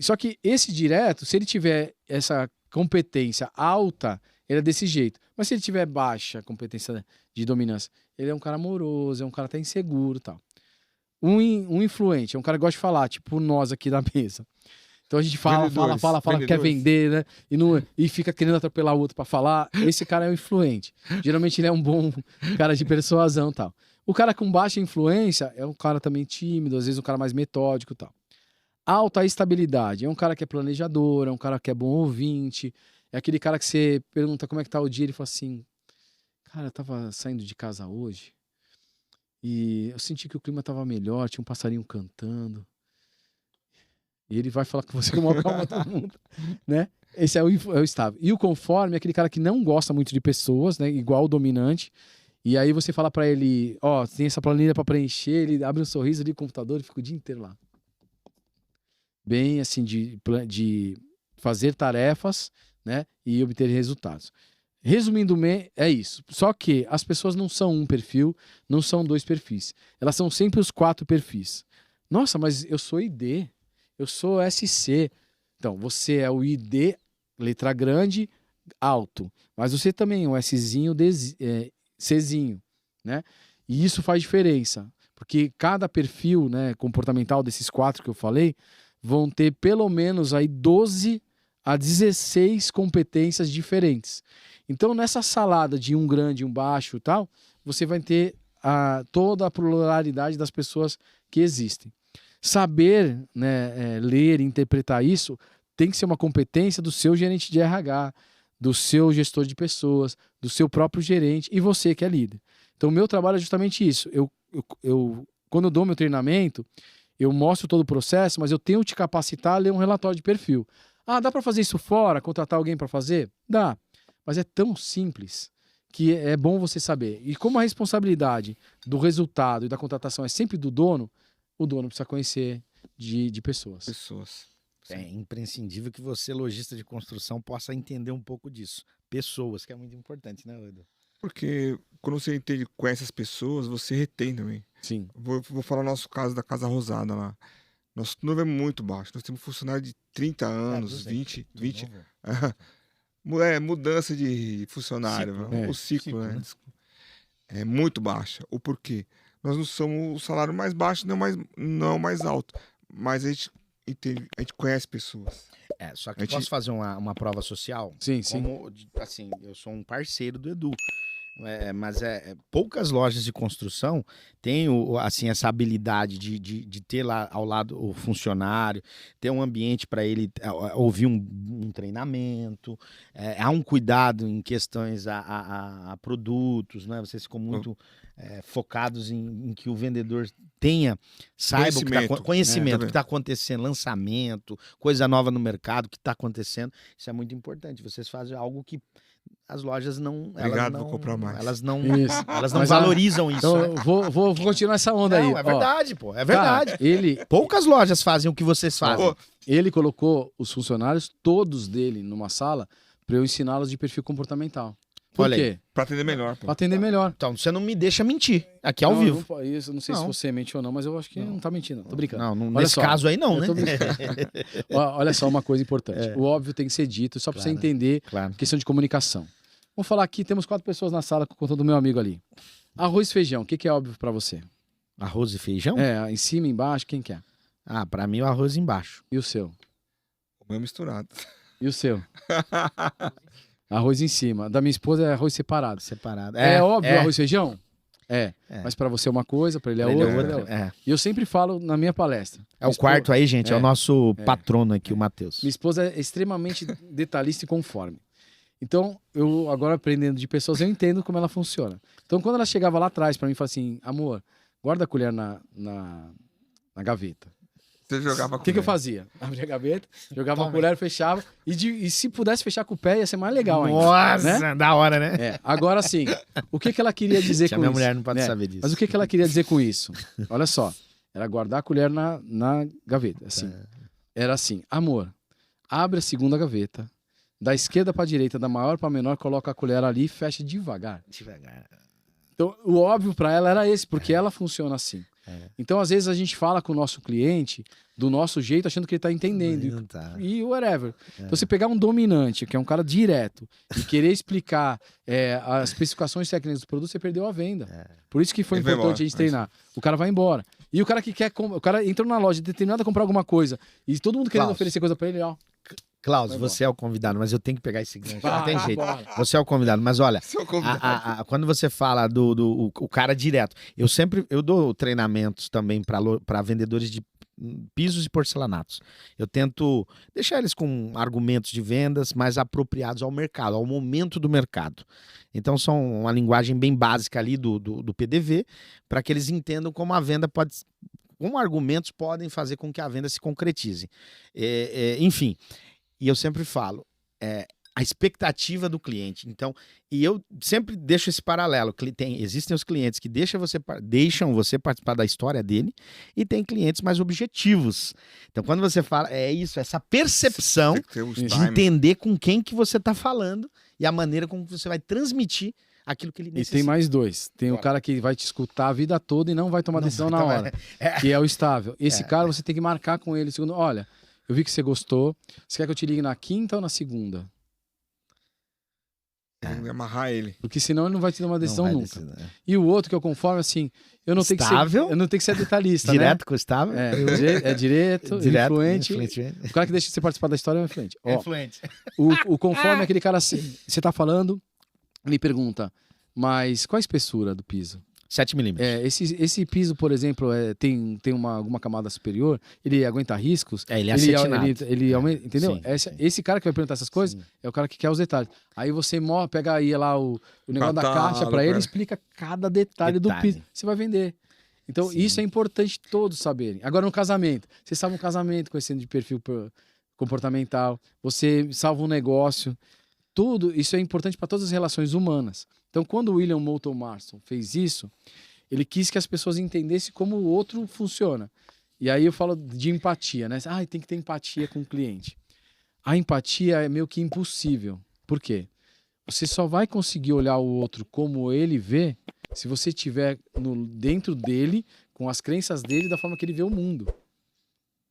Só que esse direto, se ele tiver essa competência alta, ele é desse jeito. Mas se ele tiver baixa competência de dominância, ele é um cara amoroso, é um cara até inseguro e tal. Um influente, é um cara que gosta de falar, tipo nós aqui da mesa. Então a gente fala, quer vender, né? E fica querendo atropelar o outro pra falar. Esse cara é o influente. Geralmente ele é um bom cara de persuasão e tal. O cara com baixa influência é um cara também tímido, às vezes um cara mais metódico e tal. Alta estabilidade, é um cara que é planejador, é um cara que é bom ouvinte, é aquele cara que você pergunta como é que tá o dia, ele fala assim, cara, eu tava saindo de casa hoje e eu senti que o clima tava melhor, tinha um passarinho cantando. E ele vai falar com você como calma todo mundo, né? Esse é o estável. E o conforme é aquele cara que não gosta muito de pessoas, né? Igual o dominante. E aí você fala pra ele, ó, tem essa planilha pra preencher, ele abre um sorriso ali no computador e fica o dia inteiro lá. Bem assim, de fazer tarefas, né? E obter resultados. Resumindo, é isso. Só que as pessoas não são um perfil, não são dois perfis. Elas são sempre os 4 perfis. Nossa, mas eu sou ID, eu sou SC. Então, você é o ID, letra grande, alto. Mas você também é um Szinho, Czinho, né? E isso faz diferença. Porque cada perfil, né, comportamental desses 4 que eu falei vão ter pelo menos aí 12 a 16 competências diferentes. Então, nessa salada de um grande, um baixo e tal, você vai ter toda a pluralidade das pessoas que existem. Saber, né, ler e interpretar isso tem que ser uma competência do seu gerente de RH, do seu gestor de pessoas, do seu próprio gerente e você que é líder. Então, o meu trabalho é justamente isso. Quando eu dou meu treinamento, eu mostro todo o processo, mas eu tenho que te capacitar a ler um relatório de perfil. Dá para fazer isso fora? Contratar alguém para fazer? Dá. Mas é tão simples que é bom você saber. E como a responsabilidade do resultado e da contratação é sempre do dono, o dono precisa conhecer de pessoas. É imprescindível que você, lojista de construção, possa entender um pouco disso. Pessoas, que é muito importante, né, Edu? Porque quando você conhece as pessoas, você retém também. Sim. Vou falar o nosso caso da Casa Rosada lá. Nosso turnover é muito baixo. Nós temos funcionário de 30 anos, 20. Mudança de funcionário. O ciclo, né? É muito baixa. O porquê? Nós não somos o salário mais baixo, não mais alto. Mas a gente conhece pessoas. Só que posso fazer uma prova social? Sim, assim, eu sou um parceiro do Edu. Mas poucas lojas de construção têm assim, essa habilidade de ter lá ao lado o funcionário, ter um ambiente para ele ouvir um treinamento, há um cuidado em questões a produtos, né? Vocês ficam muito focados em que o vendedor saiba o que está conhecimento, o que está acontecendo, lançamento, coisa nova no mercado, o que está acontecendo. Isso é muito importante. Vocês fazem algo que as lojas não... Obrigado, vou comprar mais. Elas não valorizam isso. Então, né? vou continuar essa onda aí. É verdade, pô. É verdade. Cara, poucas lojas fazem o que vocês fazem. Ele colocou os funcionários, todos dele, numa sala, para eu ensiná-los de perfil comportamental. Por quê? Pra atender melhor. Pra atender melhor. Então, você não me deixa mentir aqui ao vivo. Não sei se você mente ou não, mas eu acho que não tá mentindo. Tô brincando. Não, nesse caso aí não, né? Olha só uma coisa importante. O óbvio tem que ser dito, só pra você entender questão de comunicação. Vamos falar aqui, temos 4 pessoas na sala com conta do meu amigo ali. Arroz e feijão, o que é óbvio pra você? Arroz e feijão? Em cima, embaixo, quem quer? Pra mim o arroz embaixo. E o seu? O meu misturado. E o seu? Arroz em cima. Da minha esposa é arroz separado. É óbvio arroz e feijão? Mas pra você é uma coisa, pra ele é outra. E eu sempre falo na minha palestra. O quarto aí, gente, é o nosso patrono aqui, o Matheus. Minha esposa é extremamente detalhista e conforme. Então, eu agora aprendendo de pessoas, eu entendo como ela funciona. Então, quando ela chegava lá atrás pra mim e falava assim, amor, guarda a colher na gaveta. Você jogava a colher. O que eu fazia? Abria a gaveta, jogava a colher, fechava. E se pudesse fechar com o pé, ia ser mais legal ainda. Nossa, né? Da hora, né? Agora sim, o que ela queria dizer com isso? Minha mulher não pode saber disso. Mas o que ela queria dizer com isso? Olha só, era guardar a colher na gaveta. Assim. Era assim, amor, abre a segunda gaveta, da esquerda para a direita, da maior para menor, coloca a colher ali e fecha devagar. Então, o óbvio para ela era esse, porque ela funciona assim. Então, às vezes, a gente fala com o nosso cliente do nosso jeito, achando que ele tá entendendo. E whatever. Então, você pegar um dominante, que é um cara direto, e querer explicar as especificações técnicas do produto, você perdeu a venda. Por isso que foi importante a gente treinar. O cara vai embora. E o cara que quer... O cara entrou na loja, determinado a comprar alguma coisa, e todo mundo querendo oferecer coisa para ele, ó. Klaus, você é o convidado, mas eu tenho que pegar esse gancho. Não tem jeito. Você é o convidado, mas olha, quando você fala do cara direto, eu dou treinamentos também para vendedores de pisos e porcelanatos. Eu tento deixar eles com argumentos de vendas mais apropriados ao mercado, ao momento do mercado. Então são uma linguagem bem básica ali do PDV, para que eles entendam como a venda pode... como argumentos podem fazer com que a venda se concretize. Enfim... E eu sempre falo, a expectativa do cliente. Então, e eu sempre deixo esse paralelo. Existem os clientes que deixam você participar da história dele e tem clientes mais objetivos. Então, quando você fala, essa percepção de entender com quem que você está falando e a maneira como você vai transmitir aquilo que ele necessita. E tem mais 2. Tem o cara que vai te escutar a vida toda e não vai tomar decisão na hora, que é o estável. Esse cara você tem que marcar com ele. Segundo, olha... Eu vi que você gostou. Você quer que eu te ligue na quinta ou na segunda? Tem que amarrar ele. Porque senão ele não vai te dar uma decisão nunca. E o outro que eu conforme, assim, eu não tenho que ser detalhista, direto né? com o estável? Direto, influente. O cara que deixa você participar da história é influente. Influente. O conforme é aquele cara assim, você tá falando, me pergunta, mas qual a espessura do piso? 7 milímetros. Esse piso, por exemplo, tem alguma camada superior, ele aguenta riscos. Ele é acetinado. Ele aumenta, entendeu? Sim. Esse cara que vai perguntar essas coisas é o cara que quer os detalhes. Aí você pega aí lá o negócio da caixa para ele, explica cada detalhe do piso. Você vai vender. Então, isso é importante todos saberem. Agora, no casamento. Você salva um casamento conhecendo de perfil comportamental. Você salva um negócio. Tudo isso é importante para todas as relações humanas. Então, quando o William Moulton Marston fez isso, ele quis que as pessoas entendessem como o outro funciona. E aí eu falo de empatia, né? Tem que ter empatia com o cliente. A empatia é meio que impossível. Por quê? Você só vai conseguir olhar o outro como ele vê se você estiver dentro dele, com as crenças dele, da forma que ele vê o mundo.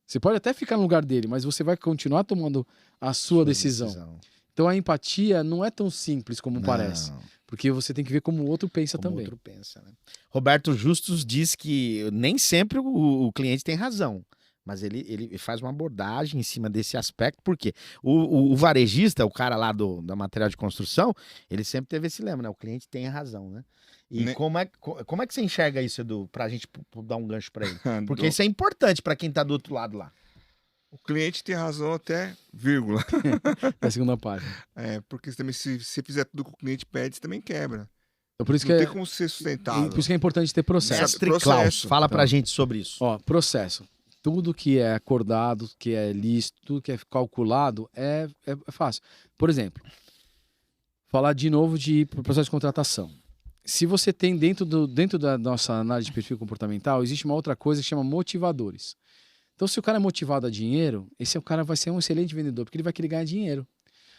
Você pode até ficar no lugar dele, mas você vai continuar tomando a sua decisão. Então a empatia não é tão simples como parece. Porque você tem que ver como o outro pensa também. Né? Roberto Justus diz que nem sempre o cliente tem razão. Mas ele faz uma abordagem em cima desse aspecto, porque o varejista, o cara lá da material de construção, ele sempre teve esse lema, né? O cliente tem a razão, né? E como é que você enxerga isso, Edu, pra gente dar um gancho pra ele? Porque isso é importante pra quem tá do outro lado lá. O cliente tem razão até vírgula. Na segunda página. Porque também se você fizer tudo que o cliente pede, você também quebra. Então, por isso não tem como ser sustentável. Por isso que é importante ter processo. Mestre Klaus, fala pra gente sobre isso. Processo. Tudo que é acordado, que é lícito, tudo que é calculado é fácil. Por exemplo, falar de novo de processo de contratação. Se você tem dentro da nossa análise de perfil comportamental, existe uma outra coisa que chama motivadores. Então, se o cara é motivado a dinheiro, esse cara vai ser um excelente vendedor, porque ele vai querer ganhar dinheiro.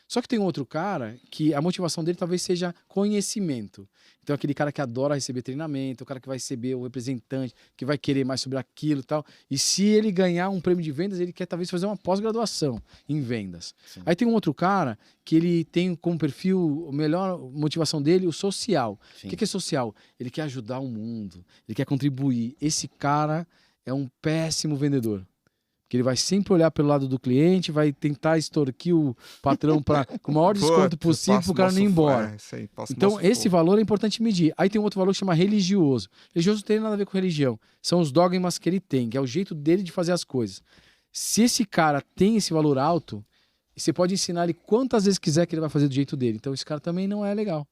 Só que tem um outro cara que a motivação dele talvez seja conhecimento. Então, aquele cara que adora receber treinamento, o cara que vai receber o representante, que vai querer mais sobre aquilo e tal. E se ele ganhar um prêmio de vendas, ele quer talvez fazer uma pós-graduação em vendas. Sim. Aí tem um outro cara que ele tem como perfil, a melhor motivação dele, o social. Sim. O que é social? Ele quer ajudar o mundo, ele quer contribuir. Esse cara é um péssimo vendedor. Porque ele vai sempre olhar pelo lado do cliente, vai tentar extorquir o patrão com o maior desconto possível para o cara não ir embora. Então, esse valor é importante medir. Aí tem um outro valor que chama religioso. Religioso não tem nada a ver com religião. São os dogmas que ele tem, que é o jeito dele de fazer as coisas. Se esse cara tem esse valor alto, você pode ensinar ele quantas vezes quiser que ele vai fazer do jeito dele. Então, esse cara também não é legal.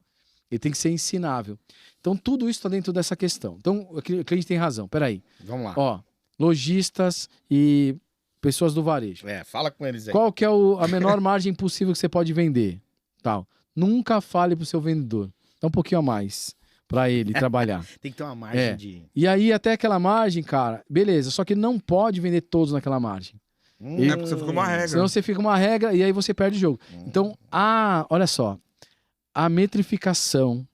Ele tem que ser ensinável. Então, tudo isso está dentro dessa questão. Então, o cliente tem razão. Peraí. Vamos lá. Lojistas e pessoas do varejo. Fala com eles aí. Qual que é a menor margem possível que você pode vender? Tal. Nunca fale pro seu vendedor. Dá um pouquinho a mais para ele trabalhar. Tem que ter uma margem de... E aí, até aquela margem, cara, beleza. Só que não pode vender todos naquela margem. Porque você fica uma regra. Senão você fica uma regra e aí você perde o jogo. Então, olha só. A metrificação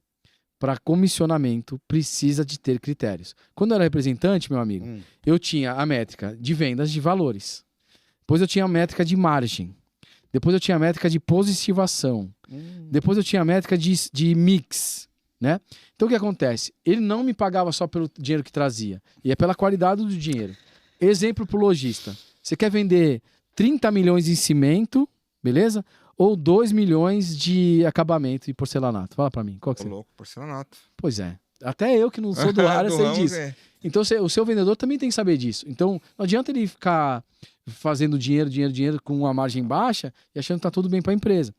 para comissionamento precisa de ter critérios. Quando eu era representante, meu amigo, eu tinha a métrica de vendas de valores. Depois eu tinha a métrica de margem. Depois eu tinha a métrica de positivação. Depois eu tinha a métrica de mix. Né? Então o que acontece? Ele não me pagava só pelo dinheiro que trazia. E é pela qualidade do dinheiro. Exemplo para o lojista. Você quer vender 30 milhões em cimento, beleza? Ou 2 milhões de acabamento e porcelanato? Fala pra mim, qual que você... louco, porcelanato. Pois é. Até eu que não sou do área sei disso. Então o seu vendedor também tem que saber disso. Então não adianta ele ficar fazendo dinheiro com uma margem baixa e achando que tá tudo bem para a empresa.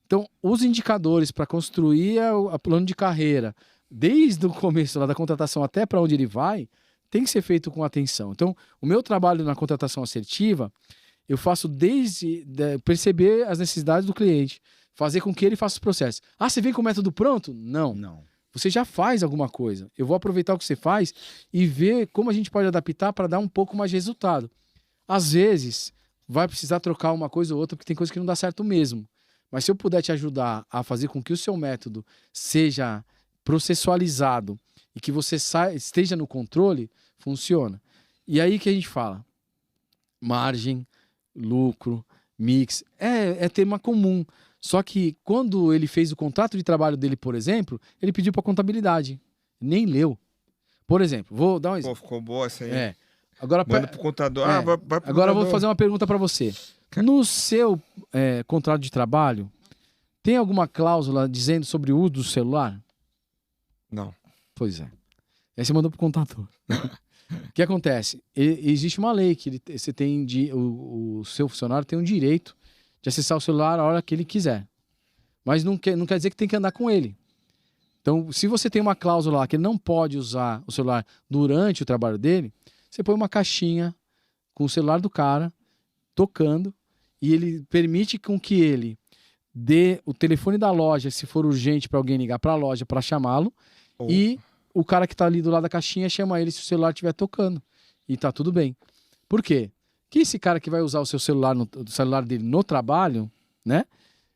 Então os indicadores para construir o plano de carreira, desde o começo lá da contratação até para onde ele vai, tem que ser feito com atenção. Então o meu trabalho na contratação assertiva, eu faço desde perceber as necessidades do cliente, fazer com que ele faça os processos. Você vem com o método pronto? Não. Você já faz alguma coisa. Eu vou aproveitar o que você faz e ver como a gente pode adaptar para dar um pouco mais de resultado. Às vezes, vai precisar trocar uma coisa ou outra, porque tem coisa que não dá certo mesmo. Mas se eu puder te ajudar a fazer com que o seu método seja processualizado e que você esteja no controle, funciona. E aí que a gente fala? Margem, lucro, Mix, é tema comum. Só que quando ele fez o contrato de trabalho dele, por exemplo, ele pediu para contabilidade. Nem leu. Por exemplo, vou dar um exemplo. Ficou boa essa aí. Agora, manda pro contador. Vai pro agora contador. Eu vou fazer uma pergunta para você. No seu contrato de trabalho, tem alguma cláusula dizendo sobre o uso do celular? Não. Pois é. Aí você mandou pro contador. O que acontece? Existe uma lei que você tem o seu funcionário tem um direito de acessar o celular a hora que ele quiser. Mas não quer dizer que tem que andar com ele. Então, se você tem uma cláusula lá que ele não pode usar o celular durante o trabalho dele, você põe uma caixinha com o celular do cara tocando e ele permite com que ele dê o telefone da loja, se for urgente para alguém ligar para a loja para chamá-lo, e o cara que está ali do lado da caixinha chama ele se o celular estiver tocando. E tá tudo bem. Por quê? Que esse cara que vai usar o seu celular, o celular dele no trabalho, né?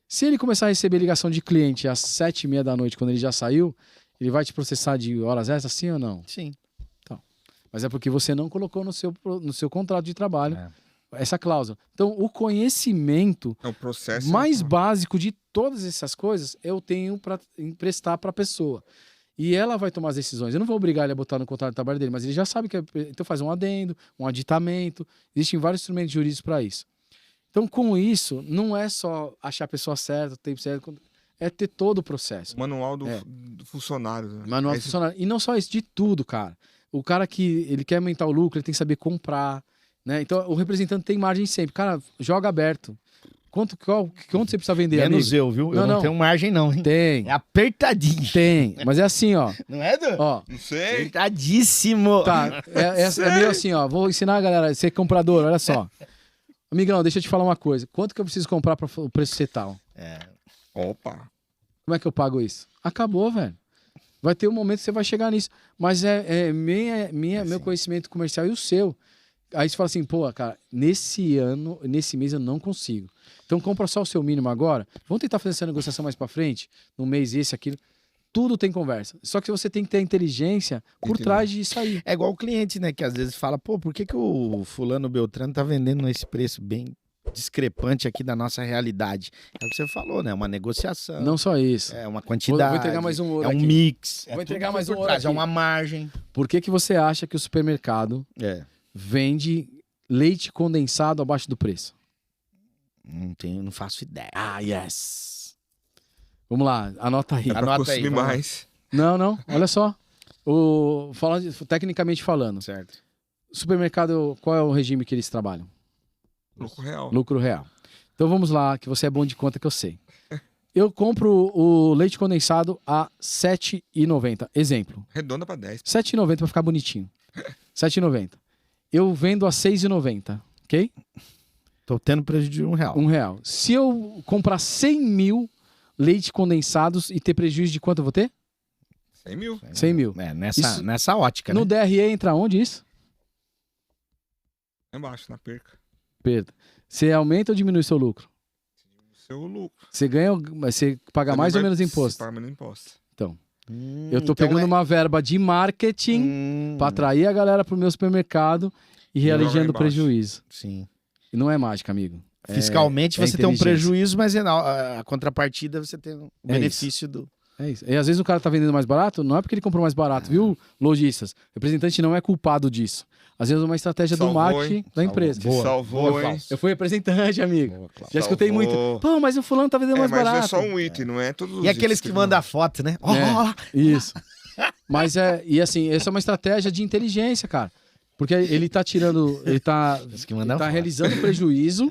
Se ele começar a receber ligação de cliente às 7h30 da noite, quando ele já saiu, ele vai te processar de horas extras, sim ou não? Sim. Então, mas é porque você não colocou no seu contrato de trabalho essa cláusula. Então, o conhecimento o processo mais básico de todas essas coisas eu tenho para emprestar para a pessoa. E ela vai tomar as decisões. Eu não vou obrigar ele a botar no contrato de trabalho dele, mas ele já sabe que então faz um adendo, um aditamento. Existem vários instrumentos jurídicos para isso. Então, com isso, não é só achar a pessoa certa, o tempo certo, é ter todo o processo. O manual do funcionário. Né? Manual do funcionário. E não só isso, de tudo, cara. O cara que ele quer aumentar o lucro, ele tem que saber comprar. Né? Então, o representante tem margem sempre. Cara, joga aberto. Quanto você precisa vender, Menos amigo? eu, viu? Eu não tenho margem, não. Hein? Tem. É apertadinho. Tem. Mas é assim, ó. Não é, Du? Ó. Não sei. Apertadíssimo. Tá. É meio assim, ó. Vou ensinar a galera a ser comprador, olha só. Amigão, deixa eu te falar uma coisa. Quanto que eu preciso comprar para o preço ser tal? Opa. Como é que eu pago isso? Acabou, velho. Vai ter um momento que você vai chegar nisso. Mas meu conhecimento comercial e o seu. Aí você fala assim, pô, cara, nesse mês eu não consigo. Então compra só o seu mínimo agora. Vamos tentar fazer essa negociação mais pra frente, no mês esse, aquilo. Tudo tem conversa. Só que você tem que ter a inteligência por trás disso aí. É igual o cliente, né, que às vezes fala, pô, por que o fulano Beltrano tá vendendo nesse preço bem discrepante aqui da nossa realidade? É o que você falou, né? Uma negociação. Não só isso. É uma quantidade. Vou entregar mais um ouro aqui. Mix. Vou entregar mais um ouro aqui. É uma margem. Por que você acha que o supermercado vende leite condensado abaixo do preço? Não faço ideia. Yes. Vamos lá, anota aí. Anota aí. Mais. Não, olha só. Tecnicamente falando. Certo. Supermercado, qual é o regime que eles trabalham? Lucro real. Lucro real. Então vamos lá, que você é bom de conta que eu sei. Eu compro o leite condensado a R$ 7,90. Exemplo. Redonda para 10. R$ 7,90 para ficar bonitinho. R$ 7,90. Eu vendo a R$ 6,90, ok? Tô tendo prejuízo de R$ 1. R$ 1. Se eu comprar 100 mil leite condensados e ter prejuízo de quanto eu vou ter? 100 mil. 100 mil. Nessa ótica, no né? DRE entra onde isso? Embaixo, na perca. Perda. Você aumenta ou diminui seu lucro? Seu lucro. Você ganha, você paga mais ou menos imposto? Paga menos imposto. Então, eu tô pegando uma verba de marketing para atrair a galera pro meu supermercado e realizando prejuízo. Sim. E não é mágica, amigo. Fiscalmente você tem um prejuízo, mas a contrapartida você tem o benefício do... É isso. E às vezes o cara tá vendendo mais barato, não é porque ele comprou mais barato, viu, lojistas? O representante não é culpado disso. Às vezes é uma estratégia do marketing da empresa. Salvou, hein? Eu fui representante, amigo. Boa, já escutei muito. Pô, mas o fulano tá vendendo mais barato. Mas é só um item, não é todos os E aqueles que mandam a foto, né? Isso. Mas e assim, essa é uma estratégia de inteligência, cara. Porque ele tá tirando, ele tá realizando prejuízo,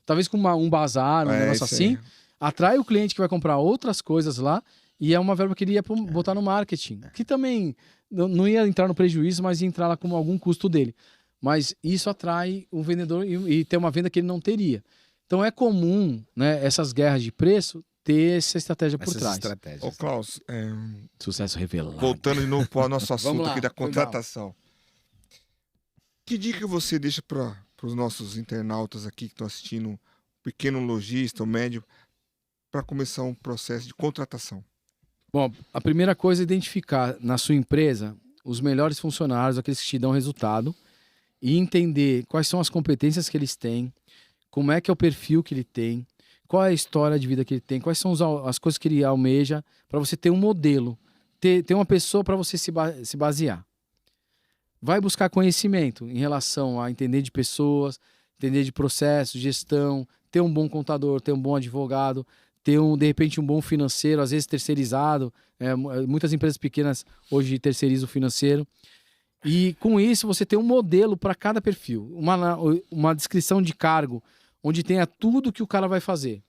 talvez com um bazar, um negócio assim. Atrai o cliente que vai comprar outras coisas lá e é uma verba que ele ia botar no marketing. Que também não ia entrar no prejuízo, mas ia entrar lá com algum custo dele. Mas isso atrai o vendedor e tem uma venda que ele não teria. Então é comum, né, essas guerras de preço ter essa estratégia por trás. Ô, Klaus, sucesso revelado. Voltando de novo para o nosso assunto aqui da contratação. Que dica você deixa para os nossos internautas aqui que estão assistindo, um pequeno lojista, um médio, para começar um processo de contratação? Bom, a primeira coisa é identificar na sua empresa os melhores funcionários, aqueles que te dão resultado, e entender quais são as competências que eles têm, como é que é o perfil que ele tem, qual é a história de vida que ele tem, quais são as coisas que ele almeja, para você ter um modelo, ter uma pessoa para você se basear. Vai buscar conhecimento em relação a entender de pessoas, entender de processos, gestão, ter um bom contador, ter um bom advogado, ter de repente um bom financeiro, às vezes terceirizado. Muitas empresas pequenas hoje terceirizam o financeiro. E com isso você tem um modelo para cada perfil, uma descrição de cargo, onde tenha tudo que o cara vai fazer.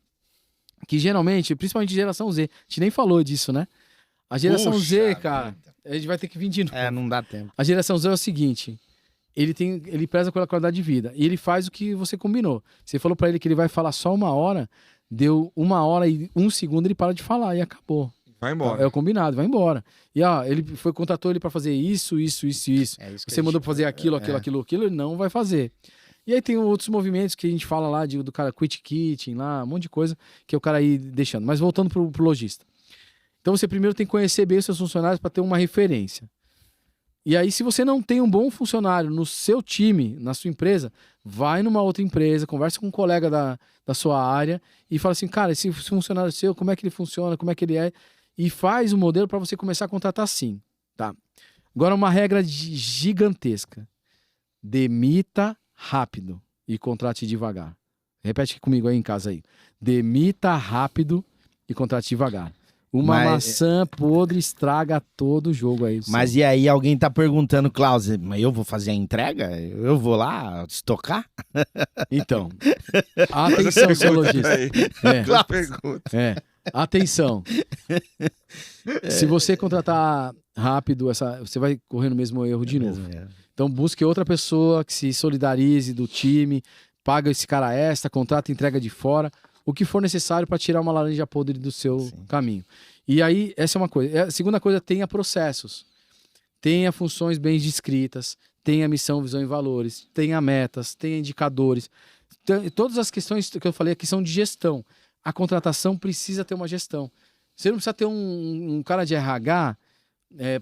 Que geralmente, principalmente geração Z, a gente nem falou disso, né? A geração Z, cara, a gente vai ter que vir de novo. Não dá tempo. A geração Z é o seguinte, ele preza pela qualidade de vida e ele faz o que você combinou. Você falou para ele que ele vai falar só 1 hora, deu 1 hora e 1 segundo, ele para de falar e acabou. Vai embora. É o combinado, vai embora. E ele contratou ele para fazer isso. Você mandou pra fazer aquilo, ele não vai fazer. E aí tem outros movimentos que a gente fala lá do cara quit kitchen, lá, um monte de coisa que é o cara aí deixando. Mas voltando pro lojista. Então você primeiro tem que conhecer bem os seus funcionários para ter uma referência. E aí, se você não tem um bom funcionário no seu time, na sua empresa, vai numa outra empresa, conversa com um colega da sua área e fala assim, cara, esse funcionário seu, como é que ele funciona, como é que ele é, e faz um modelo para você começar a contratar assim, tá? Agora, uma regra gigantesca. Demita rápido e contrate devagar. Repete comigo aí em casa aí. Demita rápido e contrate devagar. Uma maçã podre estraga todo o jogo aí. Mas e aí alguém tá perguntando, Klaus, mas eu vou fazer a entrega? Eu vou lá estocar? Então, atenção, seu lojista. Atenção. Se você contratar rápido, você vai correr no mesmo erro de novo. Então busque outra pessoa que se solidarize do time, paga esse cara extra, contrata entrega de fora, o que for necessário para tirar uma laranja podre do seu caminho. E aí, essa é uma coisa. A segunda coisa, tenha processos. Tenha funções bem descritas, tenha missão, visão e valores, tenha metas, tenha indicadores. Todas as questões que eu falei aqui são de gestão. A contratação precisa ter uma gestão. Você não precisa ter um cara de RH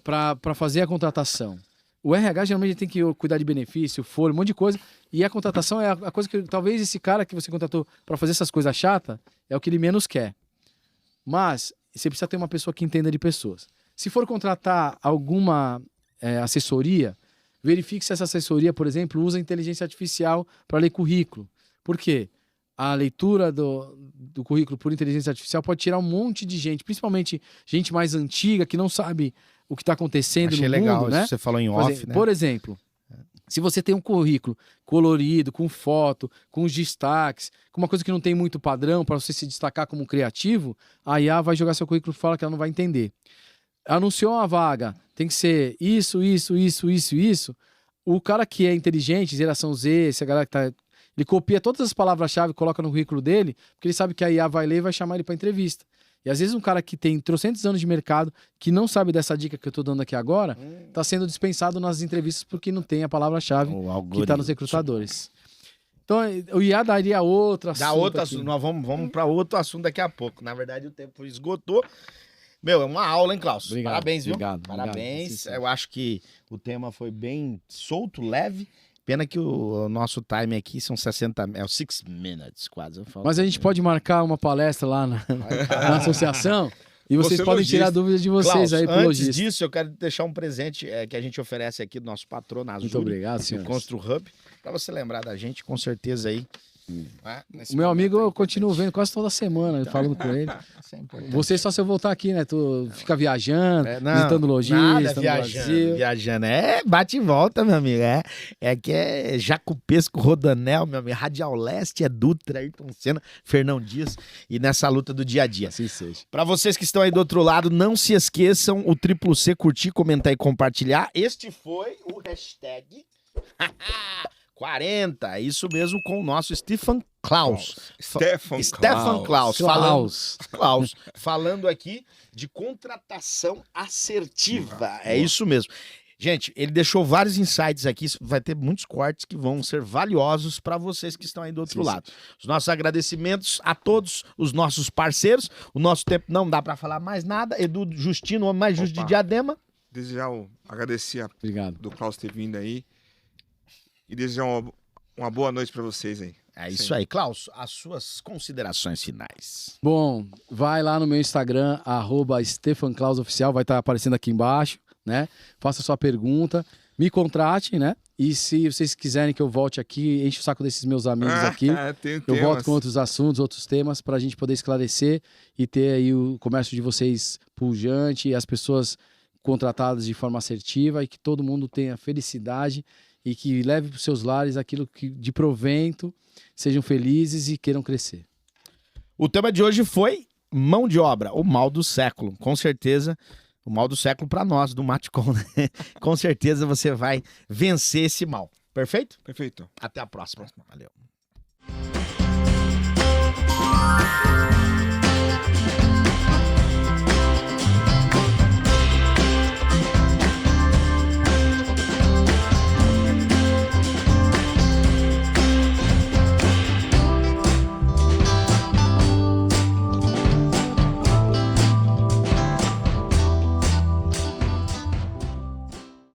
para fazer a contratação. O RH geralmente tem que cuidar de benefício, folha, um monte de coisa. E a contratação é a coisa que talvez esse cara que você contratou para fazer essas coisas chatas é o que ele menos quer. Mas você precisa ter uma pessoa que entenda de pessoas. Se for contratar alguma assessoria, verifique se essa assessoria, por exemplo, usa inteligência artificial para ler currículo. Por quê? A leitura do currículo por inteligência artificial pode tirar um monte de gente, principalmente gente mais antiga que não sabe o que está acontecendo no mundo. Achei legal, né? Você falou em off, né? Por exemplo, se você tem um currículo colorido, com foto, com os destaques, com uma coisa que não tem muito padrão para você se destacar como criativo, a IA vai jogar seu currículo fora que ela não vai entender. Anunciou uma vaga, tem que ser isso. O cara que é inteligente, geração Z, essa galera que tá... Ele copia todas as palavras-chave e coloca no currículo dele, porque ele sabe que a IA vai ler e vai chamar ele para entrevista. E às vezes um cara que tem trocentos anos de mercado, que não sabe dessa dica que eu tô dando aqui agora, tá sendo dispensado nas entrevistas porque não tem a palavra-chave que tá nos recrutadores. Então, o IA daria outro assunto. Nós vamos para outro assunto daqui a pouco. Na verdade, o tempo esgotou. Meu, é uma aula, hein, Klaus? Obrigado, parabéns, viu? Parabéns. Eu acho que o tema foi bem solto, leve. Pena que o nosso time aqui são 60... É os 6 minutes, quase. Mas a gente pode marcar uma palestra lá na associação e vocês podem tirar dúvidas de vocês. Klaus, aí pro lojista. Antes disso, eu quero deixar um presente que a gente oferece aqui do nosso patrono Azul. Muito obrigado, senhor. Do Constru Hub. Pra você lembrar da gente, com certeza aí. O meu amigo eu continuo vendo quase toda semana, falando com ele. Você só se eu voltar aqui, né? Tu fica viajando, visitando lojista, viajando. Bate e volta, meu amigo. Que é Jacupesco, Rodanel, meu amigo. Radial Leste, Dutra, Ayrton Senna, Fernão Dias. E nessa luta do dia a dia. Assim seja. Pra vocês que estão aí do outro lado, não se esqueçam o Triplo C, curtir, comentar e compartilhar. Este foi o hashtag 40, isso mesmo, com o nosso Stefan Klaus. Stefan Klaus. Falando aqui de contratação assertiva. É isso mesmo. Gente, ele deixou vários insights aqui, vai ter muitos cortes que vão ser valiosos para vocês que estão aí do outro lado. Os nossos agradecimentos a todos os nossos parceiros. O nosso tempo não dá para falar mais nada. Edu Justino, o homem mais justo de Diadema. Desejar agradecer do Klaus ter vindo aí. E desejar uma boa noite para vocês aí. É isso aí. Klaus, as suas considerações finais. Bom, vai lá no meu Instagram, @StefanKlausOficial, vai estar aparecendo aqui embaixo, né? Faça sua pergunta, me contrate, né? E se vocês quiserem que eu volte aqui, enche o saco desses meus amigos aqui, eu volto com outros assuntos, outros temas, para a gente poder esclarecer e ter aí o comércio de vocês pujante e as pessoas contratadas de forma assertiva e que todo mundo tenha felicidade e que leve para os seus lares aquilo que de provento, sejam felizes e queiram crescer. O tema de hoje foi mão de obra, o mal do século. Com certeza, o mal do século para nós, do Matcom, né? Com certeza você vai vencer esse mal. Perfeito? Perfeito. Até a próxima. Valeu.